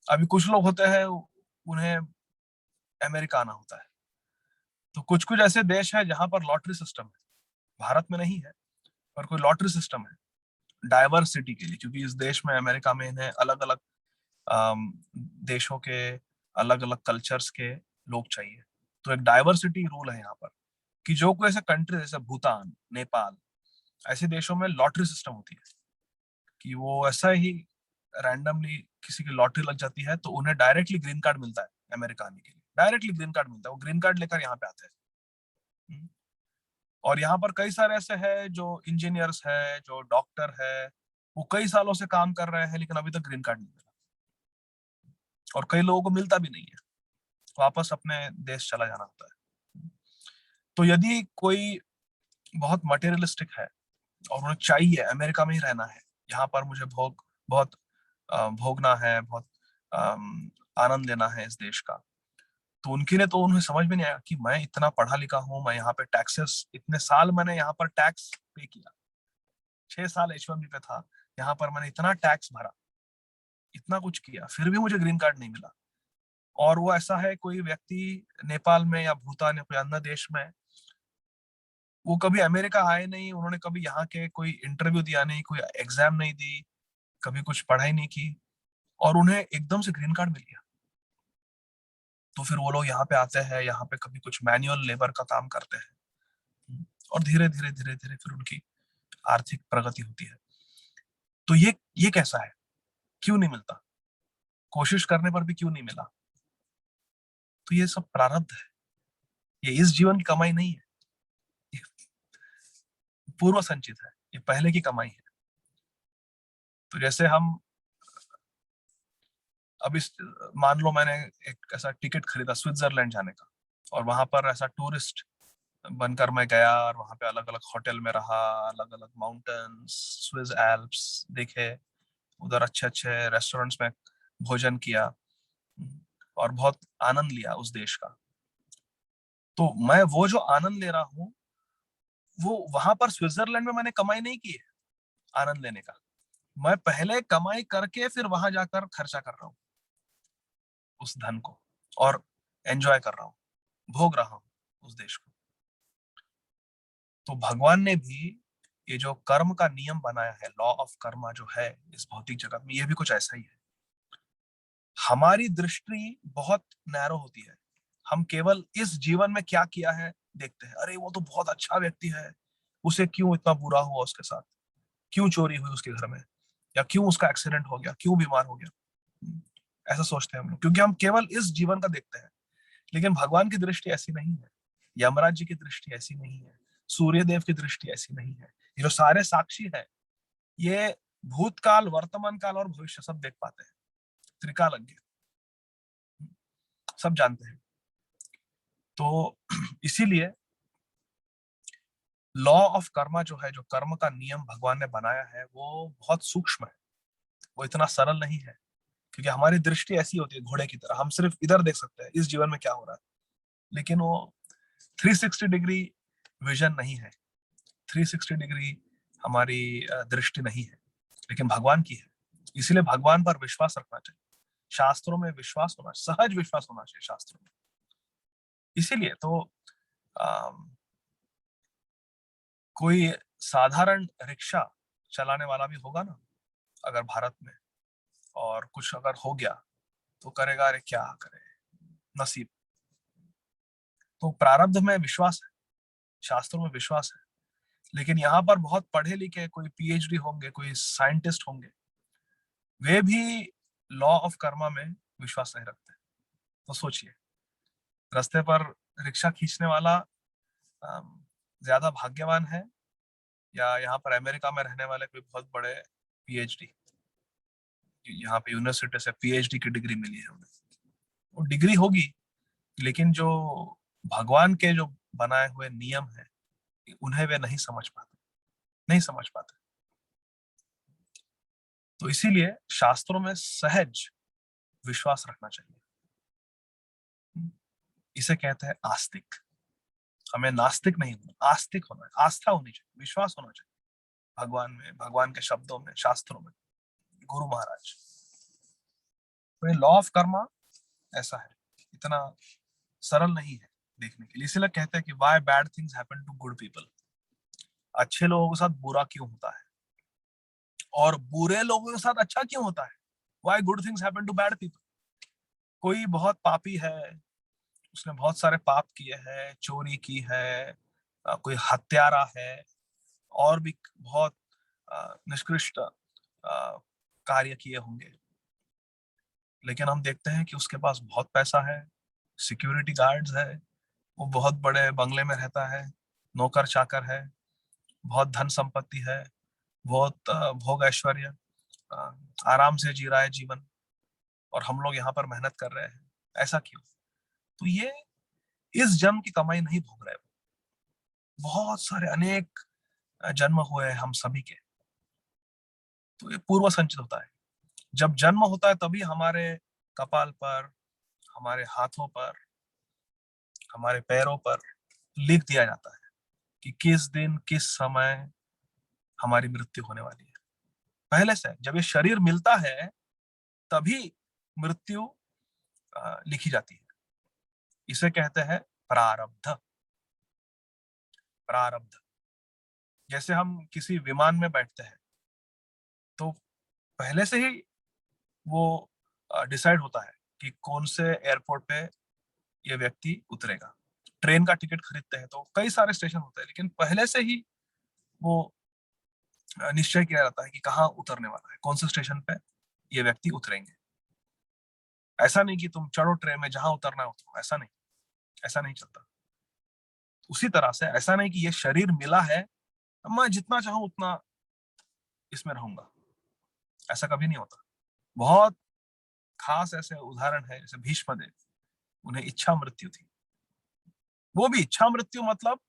अभी कुछ लोग होते हैं उन्हें अमेरिका आना होता है, तो कुछ कुछ ऐसे देश है जहां पर लॉटरी सिस्टम है, भारत में नहीं है पर कोई लॉटरी सिस्टम है डाइवर्सिटी के लिए, क्योंकि इस देश में अमेरिका में इन्हें अलग अलग देशों के अलग अलग कल्चर्स के लोग चाहिए। तो एक डाइवर्सिटी रूल है यहाँ पर कि जो कोई ऐसे कंट्री जैसे भूटान, नेपाल, ऐसे देशों में लॉटरी सिस्टम होती है कि वो ऐसा ही रैंडमली किसी की लॉटरी लग जाती है तो उन्हें डायरेक्टली ग्रीन कार्ड मिलता है अमेरिका आने के लिए, डायरेक्टली ग्रीन कार्ड मिलता है, वो ग्रीन कार्ड लेकर यहाँ पे आते हैं। हम्म। और यहाँ पर कई सारे ऐसे हैं जो इंजीनियर्स है, जो डॉक्टर है, वो कई सालों से काम कर रहे हैं लेकिन अभी तक ग्रीन कार्ड नहीं मिला, और कई लोगों को मिलता भी नहीं है, वापस अपने देश चला जाना होता है। तो यदि कोई बहुत मटेरियलिस्टिक है और उन्हें चाहिए अमेरिका में ही रहना है, यहाँ पर मुझे बहुत भोगना है, बहुत आनंद लेना है इस देश का, तो उनके लिए तो उन्हें समझ में नहीं आया कि मैं इतना पढ़ा लिखा हूँ, मैं यहाँ पे टैक्सेस, इतने साल मैंने यहाँ पर टैक्स पे किया, 6 साल H1B पे था, यहाँ पर मैंने इतना टैक्स भरा, इतना कुछ किया, फिर भी मुझे ग्रीन कार्ड नहीं मिला। और वो ऐसा है कोई व्यक्ति नेपाल में या भूटान या कोई अन्य देश में, वो कभी अमेरिका आए नहीं, उन्होंने कभी यहाँ के कोई इंटरव्यू दिया नहीं, कोई एग्जाम नहीं दी, कभी कुछ पढ़ाई नहीं की, और उन्हें एकदम से ग्रीन कार्ड मिल गया। तो फिर वो लोग यहाँ पे आते हैं, यहाँ पे कभी कुछ मैनुअल लेबर का काम करते हैं, और धीरे धीरे धीरे धीरे फिर उनकी आर्थिक प्रगति होती है। तो ये कैसा है, क्यों नहीं मिलता, कोशिश करने पर भी क्यों नहीं मिला? तो ये सब प्रारब्ध है, ये इस जीवन की कमाई नहीं है, ये पूर्व संचित है, ये पहले की कमाई है। तो जैसे हम अब इस, मान लो मैंने एक ऐसा टिकट खरीदा स्विट्जरलैंड जाने का, और वहां पर ऐसा टूरिस्ट बनकर मैं गया, और वहां पे अलग अलग होटल में रहा, अलग अलग माउंटेन्स, स्विस एल्प्स देखे, उधर अच्छे अच्छे रेस्टोरेंट्स में भोजन किया, और बहुत आनंद लिया उस देश का। तो मैं वो जो आनंद ले रहा हूँ, वो वहां पर स्विट्जरलैंड में मैंने कमाई नहीं की है आनंद लेने का, मैं पहले कमाई करके फिर वहां जाकर खर्चा कर रहा हूँ उस धन को, और एंजॉय कर रहा हूँ, भोग रहा हूँ उस देश को। तो भगवान ने भी ये जो कर्म का नियम बनाया है, लॉ ऑफ कर्मा जो है इस भौतिक जगत में, ये भी कुछ ऐसा ही है। हमारी दृष्टि बहुत नैरो होती है, हम केवल इस जीवन में क्या किया है देखते हैं, अरे वो तो बहुत अच्छा व्यक्ति है, उसे क्यों इतना बुरा हुआ उसके साथ, क्यों चोरी हुई उसके घर में, या क्यों उसका एक्सीडेंट हो गया, क्यों बीमार हो गया, ऐसा सोचते हैं हम लोग, क्योंकि हम केवल इस जीवन का देखते हैं। लेकिन भगवान की दृष्टि ऐसी नहीं है, यमराज जी की दृष्टि ऐसी नहीं है, सूर्य देव की दृष्टि ऐसी नहीं है। ये जो सारे साक्षी है, ये भूतकाल, वर्तमान काल और भविष्य सब देख पाते हैं, त्रिकालज्ञ, सब जानते हैं। तो इसीलिए लॉ ऑफ कर्मा जो है, जो कर्म का नियम भगवान ने बनाया है, वो बहुत सूक्ष्म है, वो इतना सरल नहीं है, क्योंकि हमारी दृष्टि ऐसी होती है घोड़े की तरह, हम सिर्फ इधर देख सकते हैं इस जीवन में क्या हो रहा है, लेकिन वो 360 डिग्री विजन नहीं है, 360 डिग्री हमारी दृष्टि नहीं है, लेकिन भगवान की है। इसीलिए भगवान पर विश्वास रखना चाहिए, शास्त्रों में विश्वास होना, सहज विश्वास होना चाहिए शास्त्रों में। इसीलिए तो कोई साधारण रिक्शा चलाने वाला भी होगा ना अगर भारत में, और कुछ अगर हो गया तो करेगा, अरे क्या करे, नसीब। तो प्रारब्ध में विश्वास है, शास्त्रों में विश्वास है, लेकिन यहाँ पर बहुत पढ़े लिखे कोई PhD होंगे, कोई साइंटिस्ट होंगे, वे भी लॉ ऑफ कर्मा में विश्वास नहीं रखते। तो सोचिए, रास्ते पर रिक्शा खींचने वाला ज्यादा भाग्यवान है, या यहाँ पर अमेरिका में रहने वाले कोई बहुत बड़े PhD, यहाँ पे यूनिवर्सिटी से PhD की डिग्री मिली है उन्हें, वो डिग्री होगी, लेकिन जो भगवान के जो बनाए हुए नियम है, उन्हें वे नहीं समझ पाते, नहीं समझ पाते। तो इसीलिए शास्त्रों में सहज विश्वास रखना चाहिए। इसे कहते हैं आस्तिक। हमें नास्तिक नहीं होना, आस्तिक होना है। आस्था होनी चाहिए, विश्वास होना चाहिए भगवान में, भगवान के शब्दों में, शास्त्रों में, गुरु महाराज। तो ये लॉ ऑफ कर्मा ऐसा है, इतना सरल नहीं है देखने के लिए। इसलिए कहते हैं कि why bad things happen to good people. अच्छे लोगों के साथ बुरा क्यों होता है और बुरे लोगों के साथ अच्छा क्यों होता है? Why good things happen to bad people. कोई बहुत पापी है, उसने बहुत सारे पाप किए हैं, चोरी की है, कोई हत्यारा है, और भी बहुत निष्कृष्ट कार्य किए होंगे, लेकिन हम देखते हैं कि उसके पास बहुत पैसा है, सिक्योरिटी गार्ड्स है, वो बहुत बड़े बंगले में रहता है, नौकर चाकर है, बहुत धन संपत्ति है, बहुत भोग ऐश्वर्य, आराम से जी रहा है जीवन, और हम लोग यहाँ पर मेहनत कर रहे हैं। ऐसा क्यों? तो ये इस जन्म की कमाई नहीं भोग रहे, बहुत सारे अनेक जन्म हुए हैं हम सभी के। तो ये पूर्व संचित होता है। जब जन्म होता है तभी हमारे कपाल पर, हमारे हाथों पर, हमारे पैरों पर लिख दिया जाता है कि किस दिन किस समय हमारी मृत्यु होने वाली है। पहले से जब ये शरीर मिलता है तभी मृत्यु लिखी जाती है। इसे कहते हैं प्रारब्ध। प्रारब्ध। जैसे हम किसी विमान में बैठते हैं तो पहले से ही वो डिसाइड होता है कि कौन से एयरपोर्ट पे ये व्यक्ति उतरेगा। ट्रेन का टिकट खरीदते हैं तो कई सारे स्टेशन होते हैं, लेकिन पहले से ही वो निश्चय किया जाता है कि कहाँ उतरने वाला है, कौन से स्टेशन पे ये व्यक्ति उतरेंगे। ऐसा नहीं कि तुम चढ़ो ट्रेन में, जहां उतरना है उतरो, ऐसा नहीं, ऐसा नहीं चलता। उसी तरह से ऐसा नहीं कि ये शरीर मिला है, मैं जितना चाहूं उतना इसमें रहूंगा, ऐसा कभी नहीं होता। बहुत खास ऐसे उदाहरण है, जैसे भीष्म देव, उन्हें इच्छा मृत्यु थी। वो भी इच्छा मृत्यु मतलब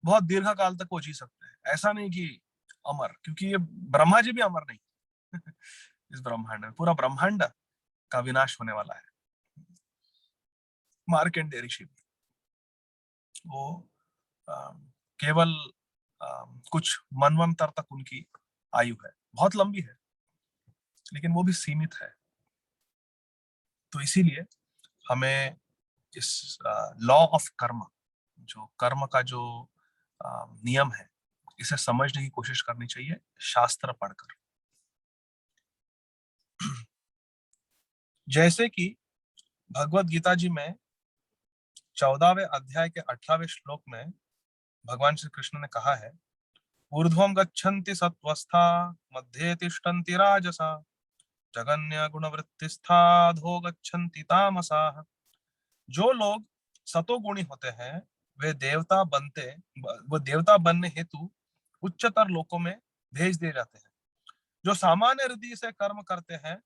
बहुत दीर्घ काल तक वो जी सकते हैं, ऐसा नहीं कि अमर, क्योंकि ये ब्रह्मा जी भी अमर नहीं। इस ब्रह्मांड में पूरा ब्रह्मांड का विनाश होने वाला है। मार्कंडेय ऋषि वो केवल कुछ मनवंतर तक उनकी आयु है, बहुत लंबी है, लेकिन वो भी सीमित है। तो इसीलिए हमें इस लॉ ऑफ कर्म, जो कर्म का जो नियम है, इसे समझने की कोशिश करनी चाहिए शास्त्र पढ़कर। जैसे कि भगवत गीता जी में 14वें अध्याय के 18वें श्लोक में भगवान श्री कृष्ण ने कहा है, ऊर्ध्वं गच्छन्ति सत्वस्था मध्ये तिष्ठन्ति राजसा जगन्य गुणवृत्तिस्था अधो गच्छन्ति तामसाः। जो लोग सतोगुणी होते हैं वे देवता बनते, वो देवता बनने हेतु उच्चतर लोकों में भेज दिए जाते हैं। जो सामान्य हृदय से कर्म करते हैं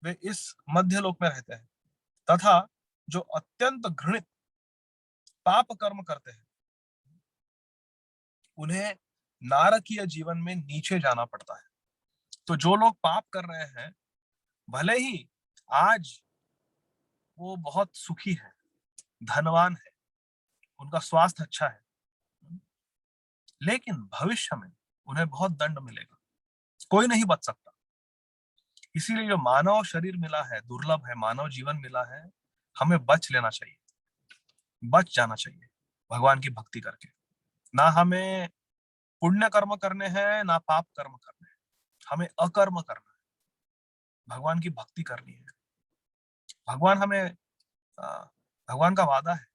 वे इस मध्य लोक में रहते हैं, तथा जो अत्यंत घृणित पाप कर्म करते हैं उन्हें नारकीय जीवन में नीचे जाना पड़ता है। तो जो लोग पाप कर रहे हैं, भले ही आज वो बहुत सुखी है, धनवान है, उनका स्वास्थ्य अच्छा है, लेकिन भविष्य में उन्हें बहुत दंड मिलेगा, कोई नहीं बच सकता। इसीलिए जो मानव शरीर मिला है, दुर्लभ है, मानव जीवन मिला है, हमें बच लेना चाहिए, बच जाना चाहिए भगवान की भक्ति करके। ना हमें पुण्य कर्म करने हैं, ना पाप कर्म करने हैं, हमें अकर्म करना है, भगवान की भक्ति करनी है। भगवान हमें भगवान का वादा है,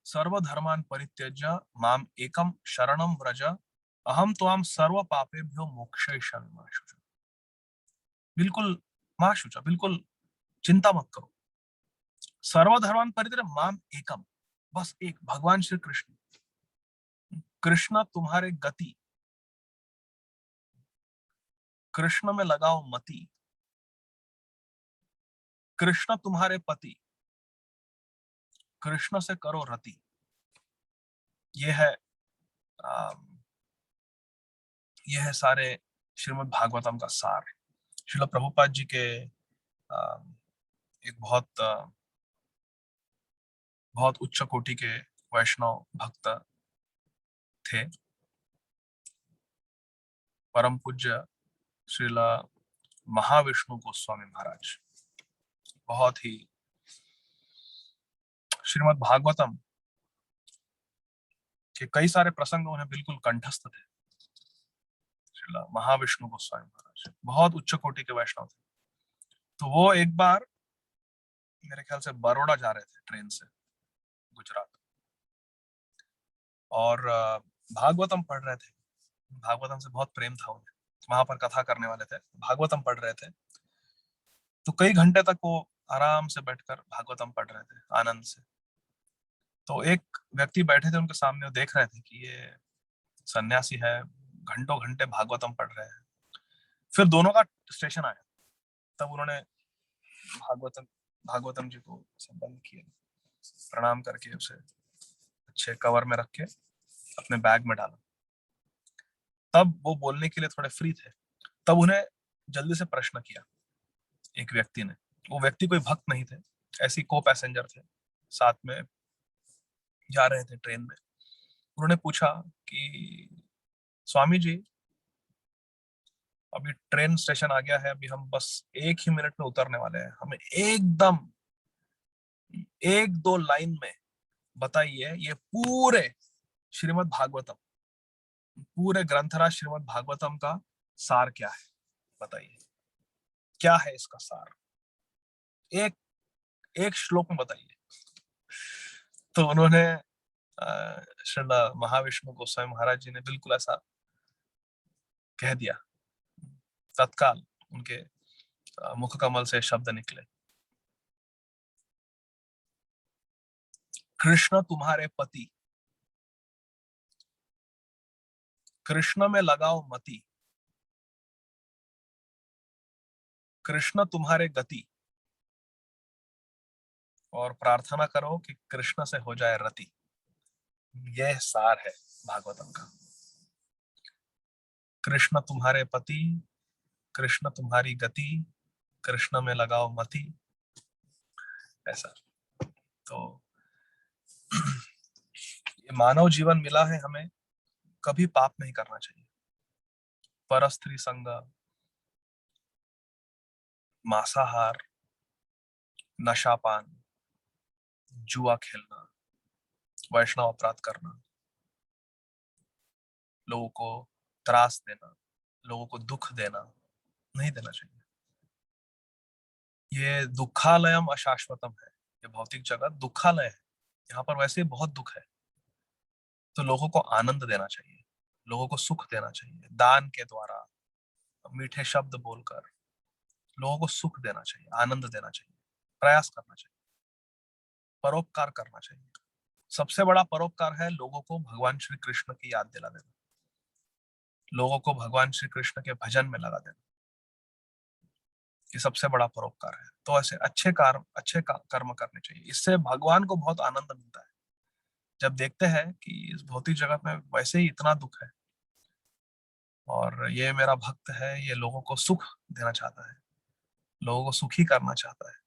सर्वधर्मान परित्यज्य माम एकम शरणम व्रज अहम त्वाम सर्व पापेभ्यो मोक्षयिष्यामि मा शुचा। बिल्कुल मा शुचा, बिल्कुल चिंता मत करो। सर्वधर्मान परित्यज्य माम एकम, बस एक, भगवान श्री कृष्ण। कृष्ण तुम्हारे गति, कृष्ण में लगाओ मति, कृष्ण तुम्हारे पति, कृष्ण से करो रति। ये है सारे श्रीमद् भागवतम का सार। श्रील प्रभुपाद जी के एक बहुत उच्च कोटि के वैष्णव भक्त थे, परम पूज्य श्रील महाविष्णु गोस्वामी महाराज। बहुत ही श्रीमद् भागवतम के कई सारे प्रसंग उन्हें बिल्कुल कंठस्थ थे। श्रील महाविष्णु गोस्वामी महाराज बहुत उच्च कोटि के वैष्णव थे। तो वो एक बार मेरे ख्याल से बड़ौदा जा रहे थे ट्रेन से गुजरात, और भागवतम पढ़ रहे थे। भागवतम से बहुत प्रेम था उन्हें, वहां पर कथा करने वाले थे, भागवतम पढ़ रहे थे। तो कई घंटे तक वो आराम से बैठकर भागवतम पढ़ रहे थे आनंद से। तो एक व्यक्ति बैठे थे उनके सामने, वो देख रहे थे कि ये सन्यासी है, घंटों घंटे भागवतम पढ़ रहे हैं। फिर दोनों का स्टेशन आया, तब उन्होंने भागवतम जी को संबंध किया, प्रणाम करके उसे अच्छे कवर में रख के अपने बैग में डाला। तब वो बोलने के लिए थोड़े फ्री थे। तब उन्हें जल्दी से प्रश्न किया एक व्यक्ति ने। वो व्यक्ति कोई भक्त नहीं थे, ऐसी को पैसेंजर थे, साथ में जा रहे थे ट्रेन में। उन्होंने पूछा कि स्वामी जी, अभी ट्रेन स्टेशन आ गया है, अभी हम बस 1 ही मिनट में उतरने वाले हैं, हमें एकदम 1-2 लाइन में बताइए ये पूरे श्रीमद् भागवतम, पूरे ग्रंथराज श्रीमद् भागवतम का सार क्या है, बताइए क्या है इसका सार, एक श्लोक में बताइए। तो उन्होंने श्रील महाविष्णु गोस्वामी महाराज जी ने बिल्कुल ऐसा कह दिया। तत्काल उनके मुख कमल से शब्द निकले, कृष्ण तुम्हारे पति, कृष्ण में लगाओ मति, कृष्ण तुम्हारे गति, और प्रार्थना करो कि कृष्ण से हो जाए रति। यह सार है भागवतम का। कृष्ण तुम्हारे पति, कृष्ण तुम्हारी गति, कृष्ण में लगाओ मति, ऐसा। तो ये मानव जीवन मिला है हमें, कभी पाप नहीं करना चाहिए। परस्त्री संग, मांसाहार, नशापान, जुआ खेलना, वैष्णव अपराध करना, लोगों को त्रास देना, लोगों को दुख देना नहीं देना चाहिए। ये दुखालयम अशाश्वतम है, ये भौतिक जगत दुखालय है, यहाँ पर वैसे बहुत दुख है। तो लोगों को आनंद देना चाहिए, लोगों को सुख देना चाहिए, दान के द्वारा, मीठे शब्द बोलकर लोगों को सुख देना चाहिए, आनंद देना चाहिए, प्रयास करना चाहिए, परोपकार करना चाहिए। सबसे बड़ा परोपकार है लोगों को भगवान श्री कृष्ण की याद दिला देना, लोगों को भगवान श्री कृष्ण के भजन में लगा देना। ये सबसे बड़ा परोपकार है। तो ऐसे अच्छे कर्म करने चाहिए, इससे भगवान को बहुत आनंद मिलता है। जब देखते हैं कि इस भौतिक जगत में वैसे ही इतना दुख है और ये मेरा भक्त है, ये लोगों को सुख देना चाहता है, लोगों को सुखी करना चाहता है,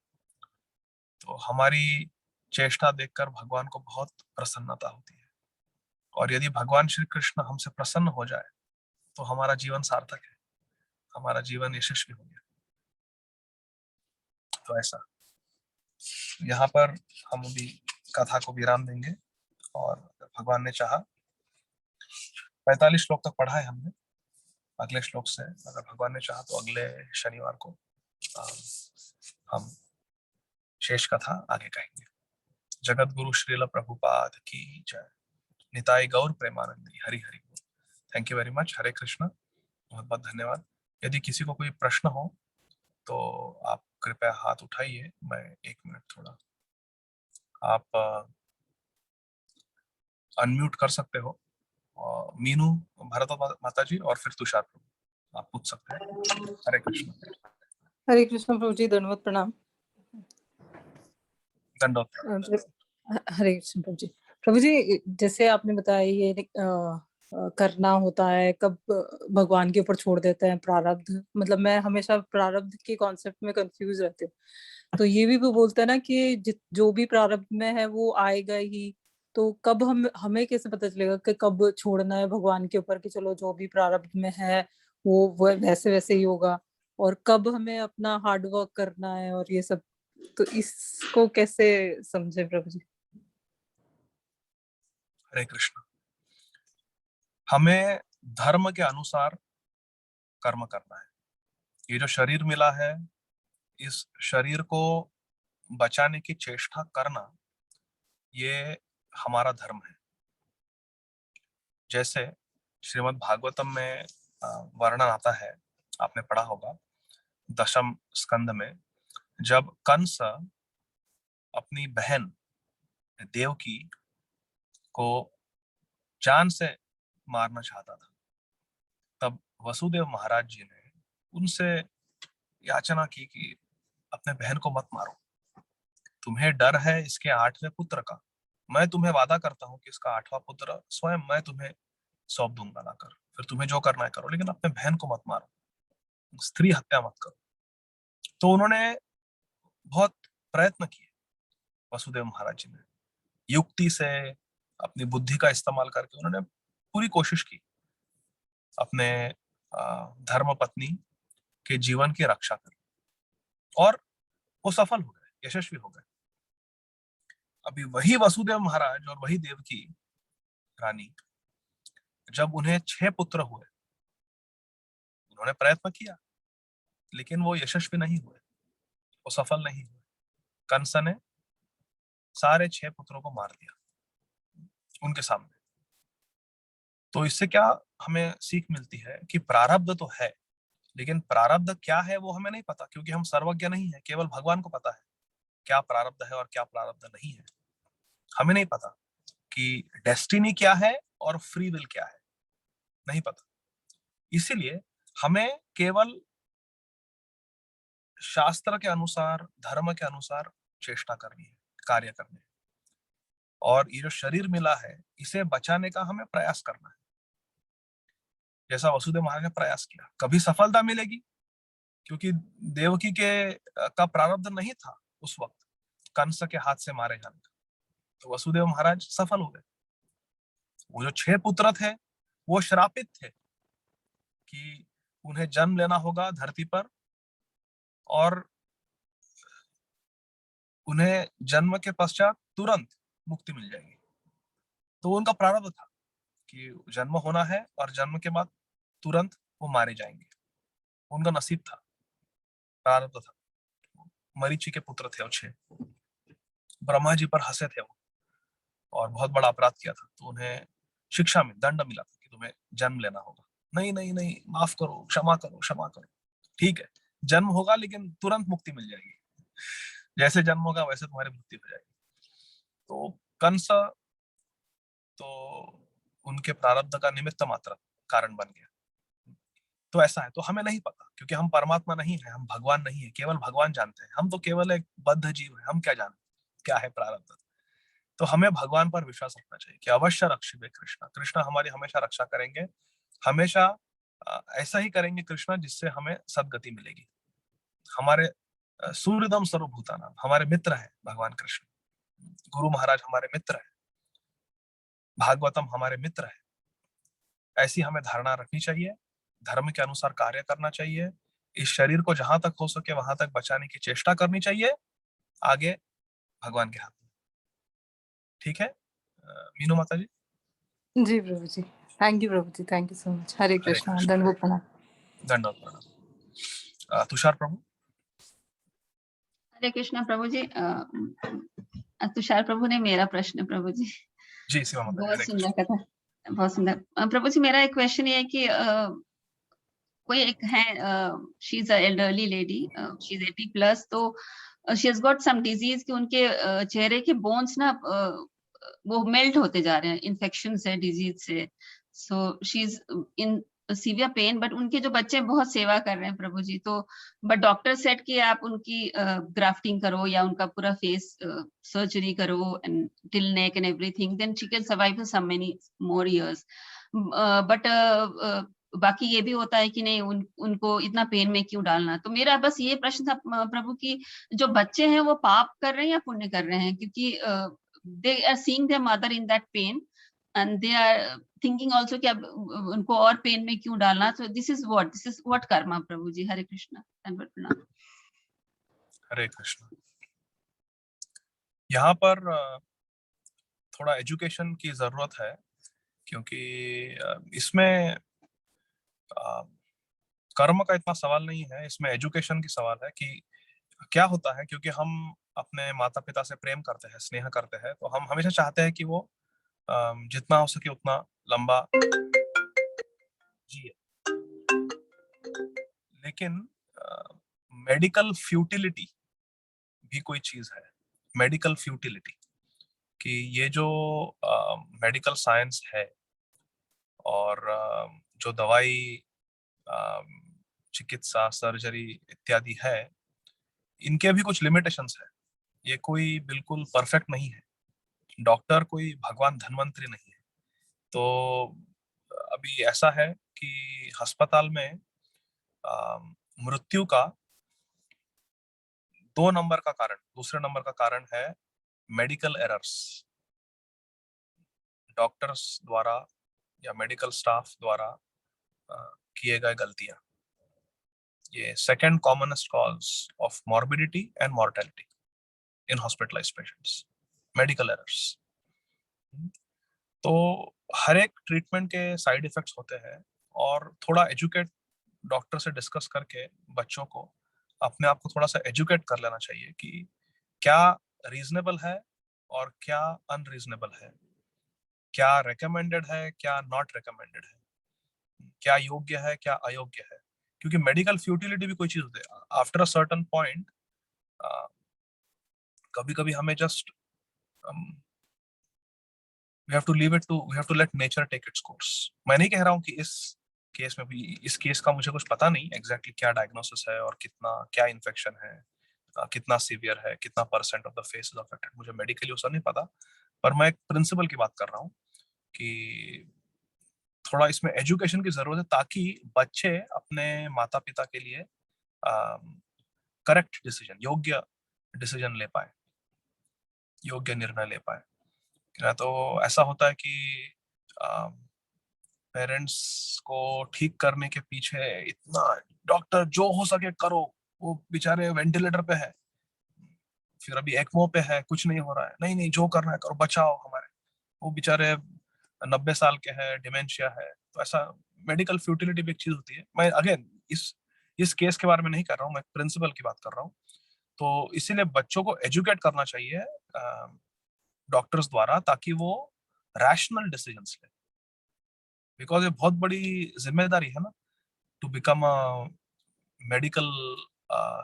तो हमारी चेष्टा देखकर भगवान को बहुत प्रसन्नता होती है। और यदि भगवान श्री कृष्ण हमसे प्रसन्न हो जाए तो हमारा जीवन सार्थक है, हमारा जीवन यशस्वी हो गया। तो ऐसा, यहाँ पर हम अभी कथा को विराम देंगे, और भगवान ने चाहा 45 श्लोक तक पढ़ा है हमने। अगले श्लोक से अगर भगवान ने चाहा तो अगले शनिवार को हम शेष कथा आगे कहेंगे। जगत गुरु श्रील प्रभुपाद की जय। निताई गौर प्रेमानंदी, हरि हरि बोल। Thank you very much. Hare Krishna, बहुत बहुत धन्यवाद। यदि किसी को कोई प्रश्न हो तो आप कृपया हाथ उठाइए, मैं 1 मिनट थोड़ा, आप अनम्यूट कर सकते हो। मीनू भारत माता जी और फिर तुषार प्रभु, आप पूछ सकते हैं। हरे कृष्ण। हरे कृष्ण प्रभु जी, दंडवत प्रणाम। दंडवत प्रणाम। हरे कृष्ण प्रभु जी। प्रभु जी, जैसे आपने बताया ये करना होता है, कब भगवान के ऊपर छोड़ देते हैं प्रारब्ध, मतलब मैं हमेशा प्रारब्ध के कॉन्सेप्ट में कंफ्यूज रहती हूँ। तो ये भी वो बोलते हैं ना कि जो भी प्रारब्ध में है वो आएगा ही। तो कब हमें कैसे पता चलेगा कि कब छोड़ना है भगवान के ऊपर कि चलो जो भी प्रारब्ध में है वो वैसे वैसे ही होगा, और कब हमें अपना हार्ड वर्क करना है और ये सब। तो इसको कैसे समझे प्रभु जी? हरे कृष्ण। हमें धर्म के अनुसार कर्म करना है। ये जो शरीर मिला है, इस शरीर को बचाने की चेष्टा करना, ये हमारा धर्म है। जैसे श्रीमद् भागवतम में वर्णन आता है, आपने पढ़ा होगा, दशम स्कंद में, जब कंस अपनी बहन देवकी को जान से मारना चाहता था, तब वसुदेव महाराज जी ने उनसे याचना की कि अपने बहन को मत मारो, तुम्हें डर है इसके 8वें पुत्र का, मैं तुम्हें वादा करता हूं कि इसका 8वां पुत्र स्वयं मैं तुम्हें सौंप दूंगा लाकर, फिर तुम्हें जो करना है करो, लेकिन अपने बहन को मत मारो, स्त्री हत्या मत करो। तो उन्होंने बहुत प्रयत्न किए, वसुदेव महाराज जी ने युक्ति से, अपनी बुद्धि का इस्तेमाल करके उन्होंने पूरी कोशिश की अपने धर्म पत्नी के जीवन की रक्षा करने, और वो सफल हो गए, यशस्वी हो गए। अभी वही वसुदेव महाराज और वही देवकी रानी, जब उन्हें 6 पुत्र हुए, उन्होंने प्रयत्न किया लेकिन वो यशस्वी नहीं हुए, वो सफल नहीं हुए। कंस ने सारे 6 पुत्रों को मार दिया उनके सामने। तो इससे क्या हमें सीख मिलती है कि प्रारब्ध तो है, लेकिन प्रारब्ध क्या है वो हमें नहीं पता, क्योंकि हम सर्वज्ञ नहीं है। केवल भगवान को पता है क्या प्रारब्ध है और क्या प्रारब्ध नहीं है। हमें नहीं पता कि डेस्टिनी क्या है और फ्री विल क्या है, नहीं पता। इसीलिए हमें केवल शास्त्र के अनुसार, धर्म के अनुसार चेष्टा करनी है, कार्य करने है, और ये जो शरीर मिला है इसे बचाने का हमें प्रयास करना है। जैसा वसुदेव महाराज ने प्रयास किया, कभी सफलता मिलेगी, क्योंकि देवकी के का प्रारब्ध नहीं था उस वक्त कंस के हाथ से मारे जाने का। तो वसुदेव महाराज सफल हो गए। वो जो 6 पुत्र थे वो श्रापित थे कि उन्हें जन्म लेना होगा धरती पर, और उन्हें जन्म के पश्चात तुरंत मुक्ति मिल जाएगी। तो उनका प्रारब्ध था कि जन्म होना है और जन्म के बाद तुरंत वो मारे जाएंगे। उनका नसीब था, प्रारब्ध था। मरीचि के पुत्र थे वो 6। ब्रह्मा जी पर हंसे थे वो, और बहुत बड़ा अपराध किया था, तो उन्हें शिक्षा में दंड मिला था कि तुम्हें जन्म लेना होगा। नहीं नहीं नहीं, माफ करो, क्षमा करो, क्षमा करो। ठीक है, जन्म होगा लेकिन तुरंत मुक्ति मिल जाएगी, जैसे जन्म होगा वैसे तुम्हारी मुक्ति हो जाएगी। तो कंस तो उनके प्रारब्ध का निमित्त मात्र कारण बन गया। तो ऐसा है, तो हमें नहीं पता, क्योंकि हम परमात्मा नहीं है, हम भगवान नहीं है, केवल भगवान जानते हैं। हम तो केवल एक बद्ध जीव है, हम क्या जाने क्या है प्रारब्ध। तो हमें भगवान पर विश्वास रखना चाहिए कि अवश्य रक्षिबे कृष्णा, कृष्णा हमारी हमेशा रक्षा करेंगे, हमेशा ऐसा ही करेंगे कृष्णा जिससे हमें सदगति मिलेगी। हमारे सूर्यदम सर्वभूतानाम, हमारे मित्र है भगवान कृष्ण। गुरु महाराज हमारे मित्र है, भागवतम हमारे मित्र है। ऐसी हमें धारणा रखनी चाहिए, धर्म के अनुसार कार्य करना चाहिए, इस शरीर को जहां तक हो सके वहां तक बचाने की चेष्टा करनी चाहिए, आगे भगवान के हाथ में। ठीक है मीनू माता जी? जी प्रभु जी, थैंक यू प्रभु जी, thank you so much. Hare Hare Krishna, Krishna. दंडवत प्रणाम। दंडवत प्रणाम। तुषार प्रभु। हरे कृष्णा प्रभु जी। तुषार प्रभु ने मेरा प्रश्न प्रभु जी। जी शिवा माता जी, बहुत हरे सुंदर कृष्ण। कथा, बहुत सुंदर। प्रभु जी मेरा एक क्वेश्चन ये है कि कोई एक है, she is a elderly lady, she is 80 plus, तो she has got some disease कि उनके चेहरे के बोन्स ना वो मेल्ट होते जा रहे हैं, इन्फेक्शन से, डिजीज से। So she is in severe pain, but उनके जो बच्चे बहुत सेवा कर रहे हैं प्रभु जी, तो बट डॉक्टर सेड कि आप उनकी ग्राफ्टिंग करो या उनका पूरा फेस सर्जरी करो and till neck and everything, then she can survive some many more years. But बाकी ये भी होता है कि नहीं, उनको इतना पेन में क्यों डालना। तो मेरा बस ये प्रश्न था प्रभु की, जो बच्चे हैं वो पाप कर रहे हैं या पुण्य कर रहे हैं, क्योंकि they are seeing their mother in that pain and they are thinking also कि अब उनको और पेन में क्यों डालना। तो दिस इज व्हाट कर्मा प्रभु जी। हरे कृष्णा, धन्यवाद, प्रणाम। हरे कृष्ण। यहाँ पर थोड़ा एजुकेशन की जरूरत है, क्योंकि इसमें कर्म का इतना सवाल नहीं है, इसमें एजुकेशन की सवाल है कि क्या होता है। क्योंकि हम अपने माता पिता से प्रेम करते हैं, स्नेह करते हैं, तो हम हमेशा चाहते हैं कि वो जितना हो सके उतना लंबा जिए। लेकिन मेडिकल फ्यूटिलिटी भी कोई चीज है, मेडिकल फ्यूटिलिटी, कि ये जो मेडिकल साइंस है और जो दवाई, चिकित्सा, सर्जरी इत्यादि है, इनके भी कुछ लिमिटेशंस है। ये कोई बिल्कुल परफेक्ट नहीं है। डॉक्टर कोई भगवान धन्वंतरी नहीं है। तो अभी ऐसा है कि अस्पताल में मृत्यु का दूसरे नंबर का कारण है मेडिकल एरर्स, डॉक्टर्स द्वारा या मेडिकल स्टाफ द्वारा किए गए गलतियां। ये second commonest cause of morbidity and mortality in hospitalised patients, medical errors. तो हर एक ट्रीटमेंट के साइड इफेक्ट्स होते हैं, और थोड़ा एजुकेट डॉक्टर से डिस्कस करके बच्चों को, अपने आप को थोड़ा सा एजुकेट कर लेना चाहिए कि क्या रीजनेबल है और क्या अनरीजनेबल है, क्या रिकमेंडेड है, क्या नॉट रिकमेंडेड है, क्या योग्य है, क्या अयोग्य है। क्योंकि मेडिकल फ्यूटिलिटी भी कोई चीज होती है। आफ्टर अ सर्टेन पॉइंट कभी कभी हमें just we have to let nature take its course। मैं नहीं कह रहा हूँ कि इस केस में भी, इस केस का मुझे कुछ पता नहीं एग्जैक्टली क्या डायग्नोसिस है और कितना क्या इन्फेक्शन है, कितना सीवियर है, कितना percent of the face is affected, मुझे मेडिकली उसका नहीं पता। पर मैं एक प्रिंसिपल की बात कर रहा हूँ कि थोड़ा इसमें एजुकेशन की जरूरत है, ताकि बच्चे अपने माता पिता के लिए करेक्ट डिसीजन, योग्य डिसीजन ले पाए, योग्य निर्णय ले पाए। तो ऐसा होता है कि पेरेंट्स को ठीक करने के पीछे इतना, डॉक्टर जो हो सके करो, वो बेचारे वेंटिलेटर पे है, फिर अभी एक्मो पे है, कुछ नहीं हो रहा है, नहीं नहीं जो करना है करो, बचाओ हमारे, वो बेचारे 90 साल के हैं, डिमेंशिया है। तो ऐसा मेडिकल फ्यूटिलिटी भी एक चीज होती है। मैं अगेन इस केस के बारे में नहीं कर रहा हूँ, मैं प्रिंसिपल की बात कर रहा हूँ। तो इसीलिए बच्चों को एजुकेट करना चाहिए डॉक्टर्स द्वारा, ताकि वो रैशनल डिसीजंस ले। बिकॉज ये बहुत बड़ी जिम्मेदारी है ना, to become a medical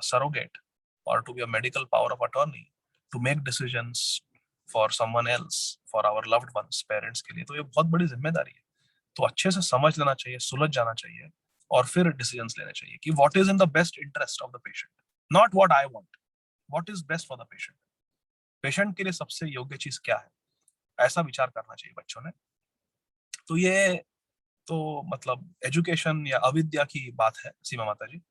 surrogate or to be a medical power of attorney to make decisions for someone else, for our loved ones, parents के लिए। तो ये बहुत बड़ी जिम्मेदारी है। तो अच्छे से समझ लेना चाहिए, सुलझ जाना चाहिए, और फिर डिसीजंस लेने चाहिए कि what is in the best interest of the patient, not what I want, what is best for the patient. Patient के लिए सबसे योग्य चीज क्या है, ऐसा विचार करना चाहिए बच्चों ने। तो ये तो मतलब एजुकेशन या अविद्या की बात है सीमा माता जी।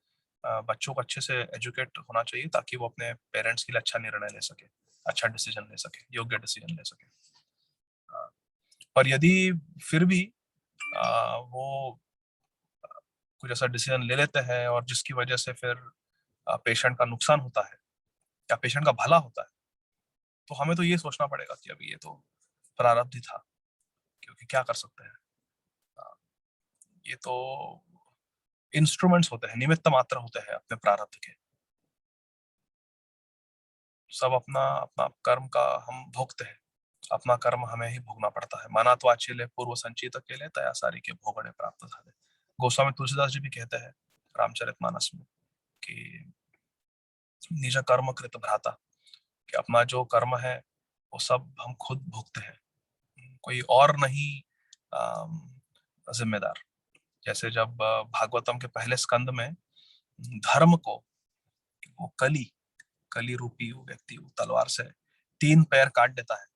बच्चों को अच्छे से एजुकेट होना चाहिए, ताकि वो अपने पेरेंट्स के लिए अच्छा निर्णय ले सके, अच्छा डिसीजन ले सके, योग्य डिसीजन ले सके। पर यदि फिर भी वो कुछ ऐसा डिसीजन ले लेते हैं और जिसकी वजह से फिर पेशेंट का नुकसान होता है या पेशेंट का भला होता है, तो हमें तो ये सोचना पड़ेगा कि अभी ये तो प्रारब्ध ही था, क्योंकि क्या कर सकते हैं। ये तो इंस्ट्रूमेंट्स होते हैं, निमित्त मात्र होते हैं अपने प्रारब्ध के। सब अपना अपना कर्म का हम भोगते हैं, अपना कर्म हमें ही भोगना पड़ता है। माना तो आचिले पूर्व संचित अकेले, तया सारी के भोगड़े प्राप्त झाले। गोस्वामी तुलसीदास जी भी कहते हैं रामचरितमानस में कि निज कर्म कृत भ्राता, कि अपना जो कर्म है वो सब हम खुद भोगते हैं, कोई और नहीं जिम्मेदार। जैसे जब भागवतम के पहले स्कंद में धर्म को वो कली रूपी वो व्यक्ति वो तलवार से 3 पैर काट देता है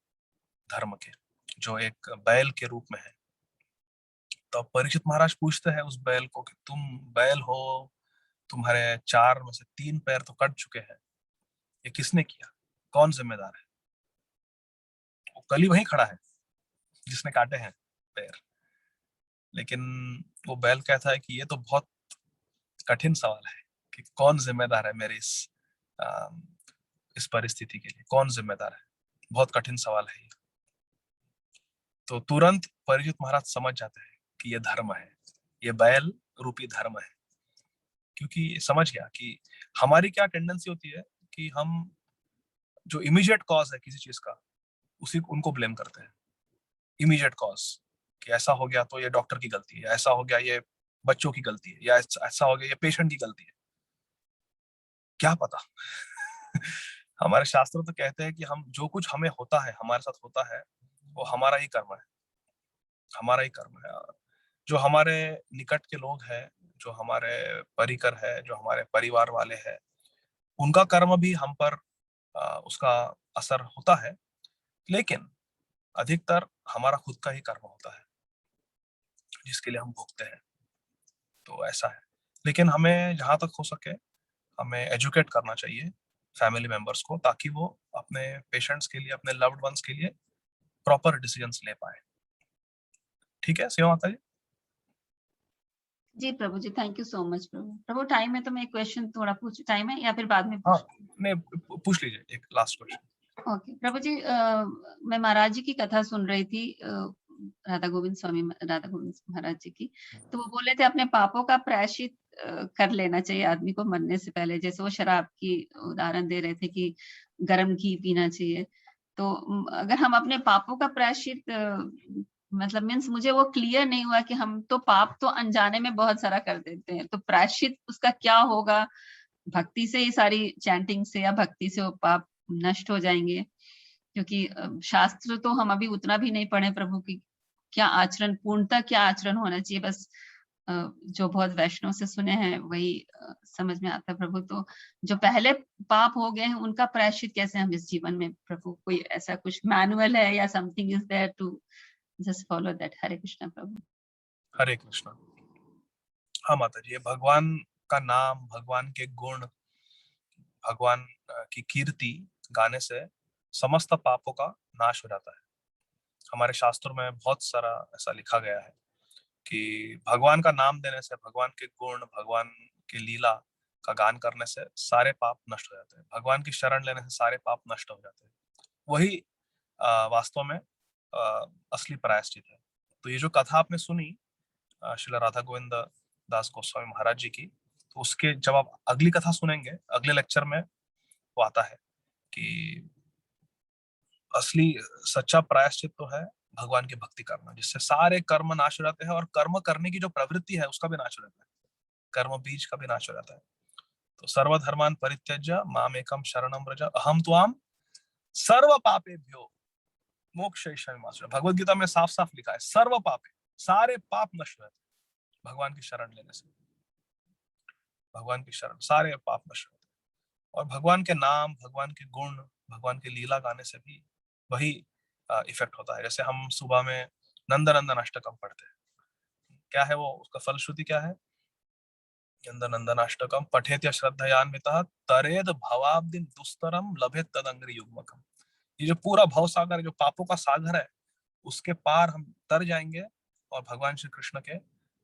धर्म के, जो एक बैल के रूप में है। तो परीक्षित महाराज पूछते हैं उस बैल को कि तुम बैल हो, तुम्हारे 4 में से 3 पैर तो कट चुके हैं, ये किसने किया, कौन जिम्मेदार है? वो कली वहीं खड़ा है जिसने काटे हैं पैर। लेकिन वो बैल कहता है कि ये तो बहुत कठिन सवाल है कि कौन जिम्मेदार है मेरे इस परिस्थिति के लिए, कौन जिम्मेदार है, बहुत कठिन सवाल है ये। तो तुरंत परीक्षित महाराज समझ जाते हैं कि ये धर्म है, ये बैल रूपी धर्म है, क्योंकि समझ गया कि हमारी क्या टेंडेंसी होती है कि हम जो इमीडिएट कॉज है किसी चीज का उसी उनको ब्लेम करते हैं। इमीडिएट कॉज कि ऐसा हो गया तो ये डॉक्टर की गलती है, ऐसा हो गया ये बच्चों की गलती है, या ऐसा हो गया ये पेशेंट की गलती है। क्या पता हमारे शास्त्र तो कहते हैं कि हम जो कुछ हमें होता है, हमारे साथ होता है, वो हमारा ही कर्म है, हमारा ही कर्म है। जो हमारे निकट के लोग हैं, जो हमारे परिकर है, जो हमारे परिवार वाले हैं, उनका कर्म भी हम पर उसका असर होता है, लेकिन अधिकतर हमारा खुद का ही कर्म होता है जिसके लिए हम भुगते हैं। तो ऐसा है। लेकिन हमें जहां तक हो सके हमें एजुकेट करना चाहिए फैमिली मेंबर्स को, ताकि वो अपने पेशेंट्स के लिए, अपने लव्ड वंस के लिए प्रॉपर डिसीजंस ले पाए। ठीक है सीमा माता जी? जी प्रभु जी, थैंक यू सो मच प्रभु। प्रभु टाइम है तो मैं एक क्वेश्चन थोड़ा पूछ, टाइम है या फिर बाद में हाँ, पूछ? नहीं पूछ लीजिए एक लास्ट क्वेश्चन। ओके प्रभु जी, मैं महाराज जी की कथा सुन रही थी, राधा गोविंद स्वामी राधा गोविंद महाराज जी की। तो वो बोले थे अपने पापों का प्रायश्चित कर लेना चाहिए आदमी को मरने से पहले। जैसे वो शराब की उदाहरण दे रहे थे कि गर्म घी पीना चाहिए। तो अगर हम अपने पापों का प्रायश्चित मतलब मीन्स मुझे वो क्लियर नहीं हुआ कि हम तो पाप तो अनजाने में बहुत सारा कर देते हैं, तो प्रायश्चित उसका क्या होगा? भक्ति से ही सारी चैंटिंग से या भक्ति से वो पाप नष्ट हो जाएंगे? क्योंकि शास्त्र तो हम अभी उतना भी नहीं पढ़े प्रभु की क्या आचरण, पूर्णतः क्या आचरण होना चाहिए, बस जो बहुत वैष्णव से सुने हैं वही समझ में आता है प्रभु। तो जो पहले पाप हो गए हैं उनका प्रायश्चित कैसे हम इस जीवन में प्रभु, कोई ऐसा कुछ मैनुअल है या something is there to just follow that? Hare Krishna प्रभु। हरे कृष्णा। हाँ माता जी, ये भगवान का नाम, भगवान के गुण, भगवान की कीर्ति गाने से समस्त पापों का नाश हो जाता है। हमारे शास्त्रों में बहुत सारा ऐसा लिखा गया है कि भगवान का नाम देने से, भगवान के गुण, भगवान की लीला का गान करने से सारे पाप नष्ट हो जाते हैं। भगवान की शरण लेने से सारे पाप नष्ट हो जाते हैं। वही वास्तव में असली प्रायश्चित है। तो ये जो कथा आपने सुनी श्रील राधा गोविंद दास गोस्वामी महाराज जी की, तो उसके जब आप अगली कथा सुनेंगे, अगले लेक्चर में वो आता है कि असली सच्चा प्रायश्चित तो है भगवान की भक्ति करना, जिससे सारे कर्म नाश हो जाते हैं और कर्म करने की जो प्रवृत्ति है उसका भी नाश हो जाता है, कर्म बीज का भी नाश हो जाता है। तो सर्वधर्मान परित्यज्य माम एकम शरणम व्रज अहम त्वाम सर्व पापेभ्यो मोक्षयिष्यामि। भगवद गीता में साफ साफ लिखा है सर्व पापे, सारे पाप नष्ट हो जाते हैं भगवान की शरण लेने से। भगवान की शरण, सारे पाप नष्ट हो जाते हैं। और भगवान के नाम, भगवान के गुण, भगवान की लीला गाने से भी वही इफेक्ट होता है। जैसे हम सुबह में नंदनंदन अष्टकम पढ़ते हैं, क्या है वो, उसका फलश्रुति क्या है? नंदनंदन अष्टकम पठेत्य श्रद्धयान्वितः तरेद भवाब्दिम दुस्तरम लभेत तदंग्रि युग्मकम। ये जो पूरा भव सागर, जो पापों का सागर है, उसके पार हम तर जाएंगे और भगवान श्री कृष्ण के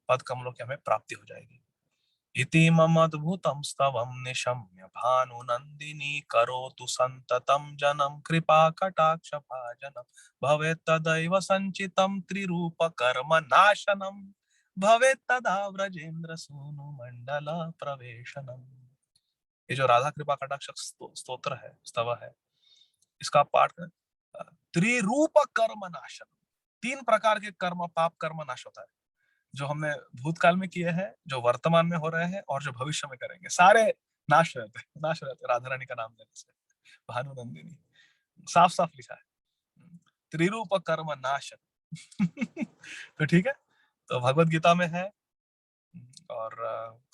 पद कमलों की हमें प्राप्ति हो जाएगी। इति मम अद्भुतं स्तवं निशम्य भानुनन्दिनी करोतु सन्ततं जनं कृपा कटाक्ष भाजनं भवेत् तदैव संचितं त्रिरूप कर्म नाशनं भवेत् तदा व्रजेन्द्र सूनु मंडल प्रवेशनम। ये जो राधा कृपा कटाक्ष स्तोत्र है, स्तव है, इसका पाठ करें। त्रिरूप कर्म नाशन, 3 प्रकार के कर्म, पाप कर्म नाश होता है, जो हमने भूतकाल में किए हैं, जो वर्तमान में हो रहे हैं और जो भविष्य में करेंगे, सारे नाश हो जाते हैं, नाश हो जाते हैं राधा रानी का नाम लेने से। भानुनंदिनी साफ साफ लिखा है, त्रिरूप कर्म नाश तो ठीक है, तो भगवत गीता में है और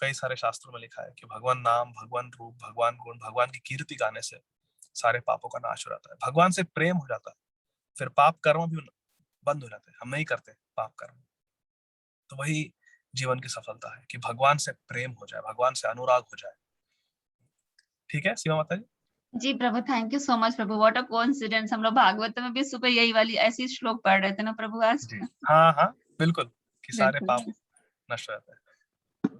कई सारे शास्त्रों में लिखा है कि भगवान नाम, भगवान रूप, भगवान गुण, भगवान की कीर्ति गाने से सारे पापों का नाश हो जाता है, भगवान से प्रेम हो जाता है, फिर पाप कर्म भी बंद हो जाते हैं, हम नहीं करते पाप कर्म। तो वही जीवन की सफलता है कि भगवान से प्रेम हो जाए, भगवान से अनुराग हो जाए। ठीक है सीमा माता जी? जी प्रभु, थैंक यू सो मच प्रभु। व्हाट अ कोइंसिडेंस, हम लोग भागवत में भी सुबह यही वाली ऐसी श्लोक पढ़ रहे थे ना प्रभु आज। जी हाँ हाँ बिल्कुल, कि सारे पाप बिल्कुल, नष्ट हो जाते हैं।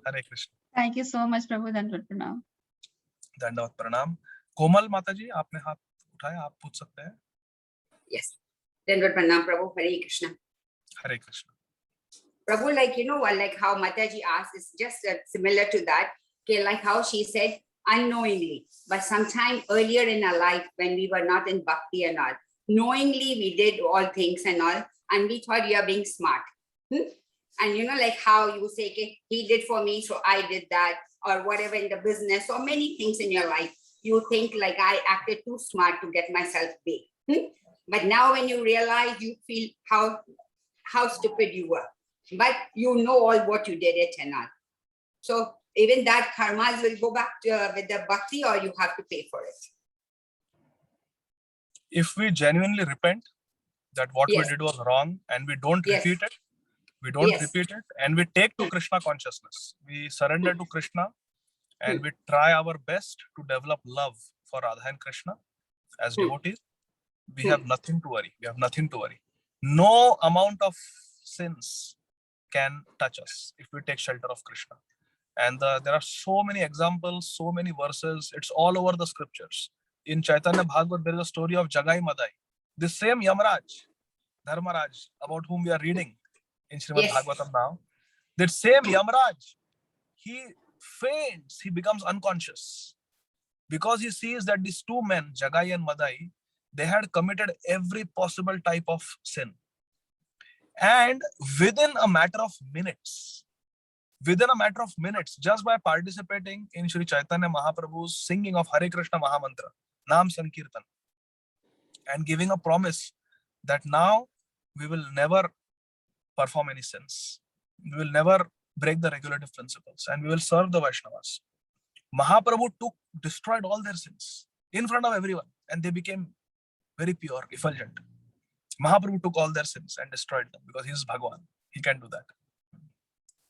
Hare Krishna. Thank you so much प्रभु, दंडवत प्रणाम। दंडवत प्रणाम। कोमल माता जी आपने हाथ उठाया, आप पूछ सकते हैं। Yes. Dandavat Pranam, Prabhu. Hare Krishna. Hare Krishna. Prabhu, like, like how Mataji asked is just similar to that. Okay, like how she said unknowingly, but sometime earlier in our life when we were not in bhakti and all, knowingly we did all things and all, and we thought we are being smart. And like how you say, okay, he did for me, so I did that, or whatever in the business, or many things in your life. You think like I acted too smart to get myself big. But now when you realize, you feel how stupid you were. But you know all what you did it and all. So even that karmas will go back to, with the bhakti, or you have to pay for it. If we genuinely repent that what Yes. we did was wrong and we don't Yes. repeat it, Yes. and we take to Krishna consciousness, we surrender to Krishna and we try our best to develop love for Radha and Krishna as devotees, we have nothing to worry. We have nothing to worry. No amount of sins can touch us if we take shelter of Krishna. And there are so many examples, so many verses. It's all over the scriptures. In Chaitanya Bhagavat, there is a story of Jagai Madai. The same Yamaraj, Dharmaraj, about whom we are reading in Srimad Yes. Bhagavatam now. That same Yamaraj, he faints, he becomes unconscious because he sees that these two men, Jagai and Madai, they had committed every possible type of sin. And within a matter of minutes, just by participating in Sri Chaitanya Mahaprabhu's singing of Hare Krishna Mahamantra, Nam Sankirtan, and giving a promise that now we will never perform any sins, we will never break the regulative principles, and we will serve the Vaishnavas. Mahaprabhu destroyed all their sins in front of everyone, and they became very pure, effulgent. Mahaprabhu took all their sins and destroyed them because he is Bhagwan. He can do that.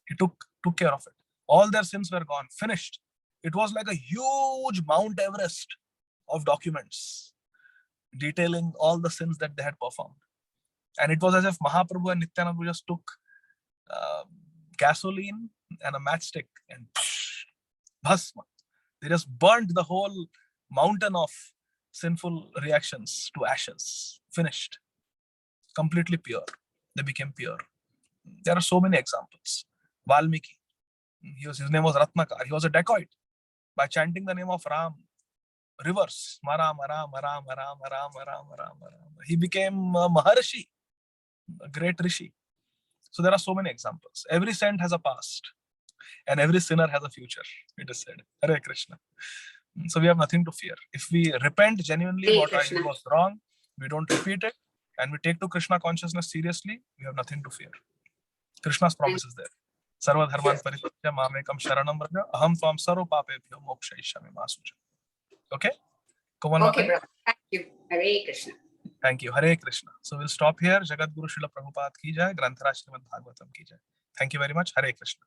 He took care of it. All their sins were gone, finished. It was like a huge Mount Everest of documents detailing all the sins that they had performed. And it was as if Mahaprabhu and Nityananda just took gasoline and a matchstick and bhasma. They just burnt the whole mountain of sinful reactions to ashes. Finished. Completely pure. They became pure. There are so many examples. Valmiki, his name was Ratnakar. He was a dacoit. By chanting the name of Ram, rivers, Mara, Mara, Mara, Mara, Mara, Mara, Mara, Mara, he became a Maharshi, a great Rishi. So there are so many examples. Every saint has a past and every sinner has a future, it is said. Hare Krishna. So we have nothing to fear. If we repent genuinely, Hare what I Krishna. did was wrong, we don't repeat it, and we take to Krishna consciousness seriously, we have nothing to fear. Krishna's promise is there. Sarva dharman parityaja mamekam sharanam vraja aham tvam sarva papebhyo mokshayishyami ma suja. Okay? Okay, brother. Thank you. Hare Krishna. Thank you. Hare Krishna. So we'll stop here. Jagat Guru Srila Prabhupada ki jai. Granthara Srimad Bhagavatam ki jai. Thank you very much. Hare Krishna.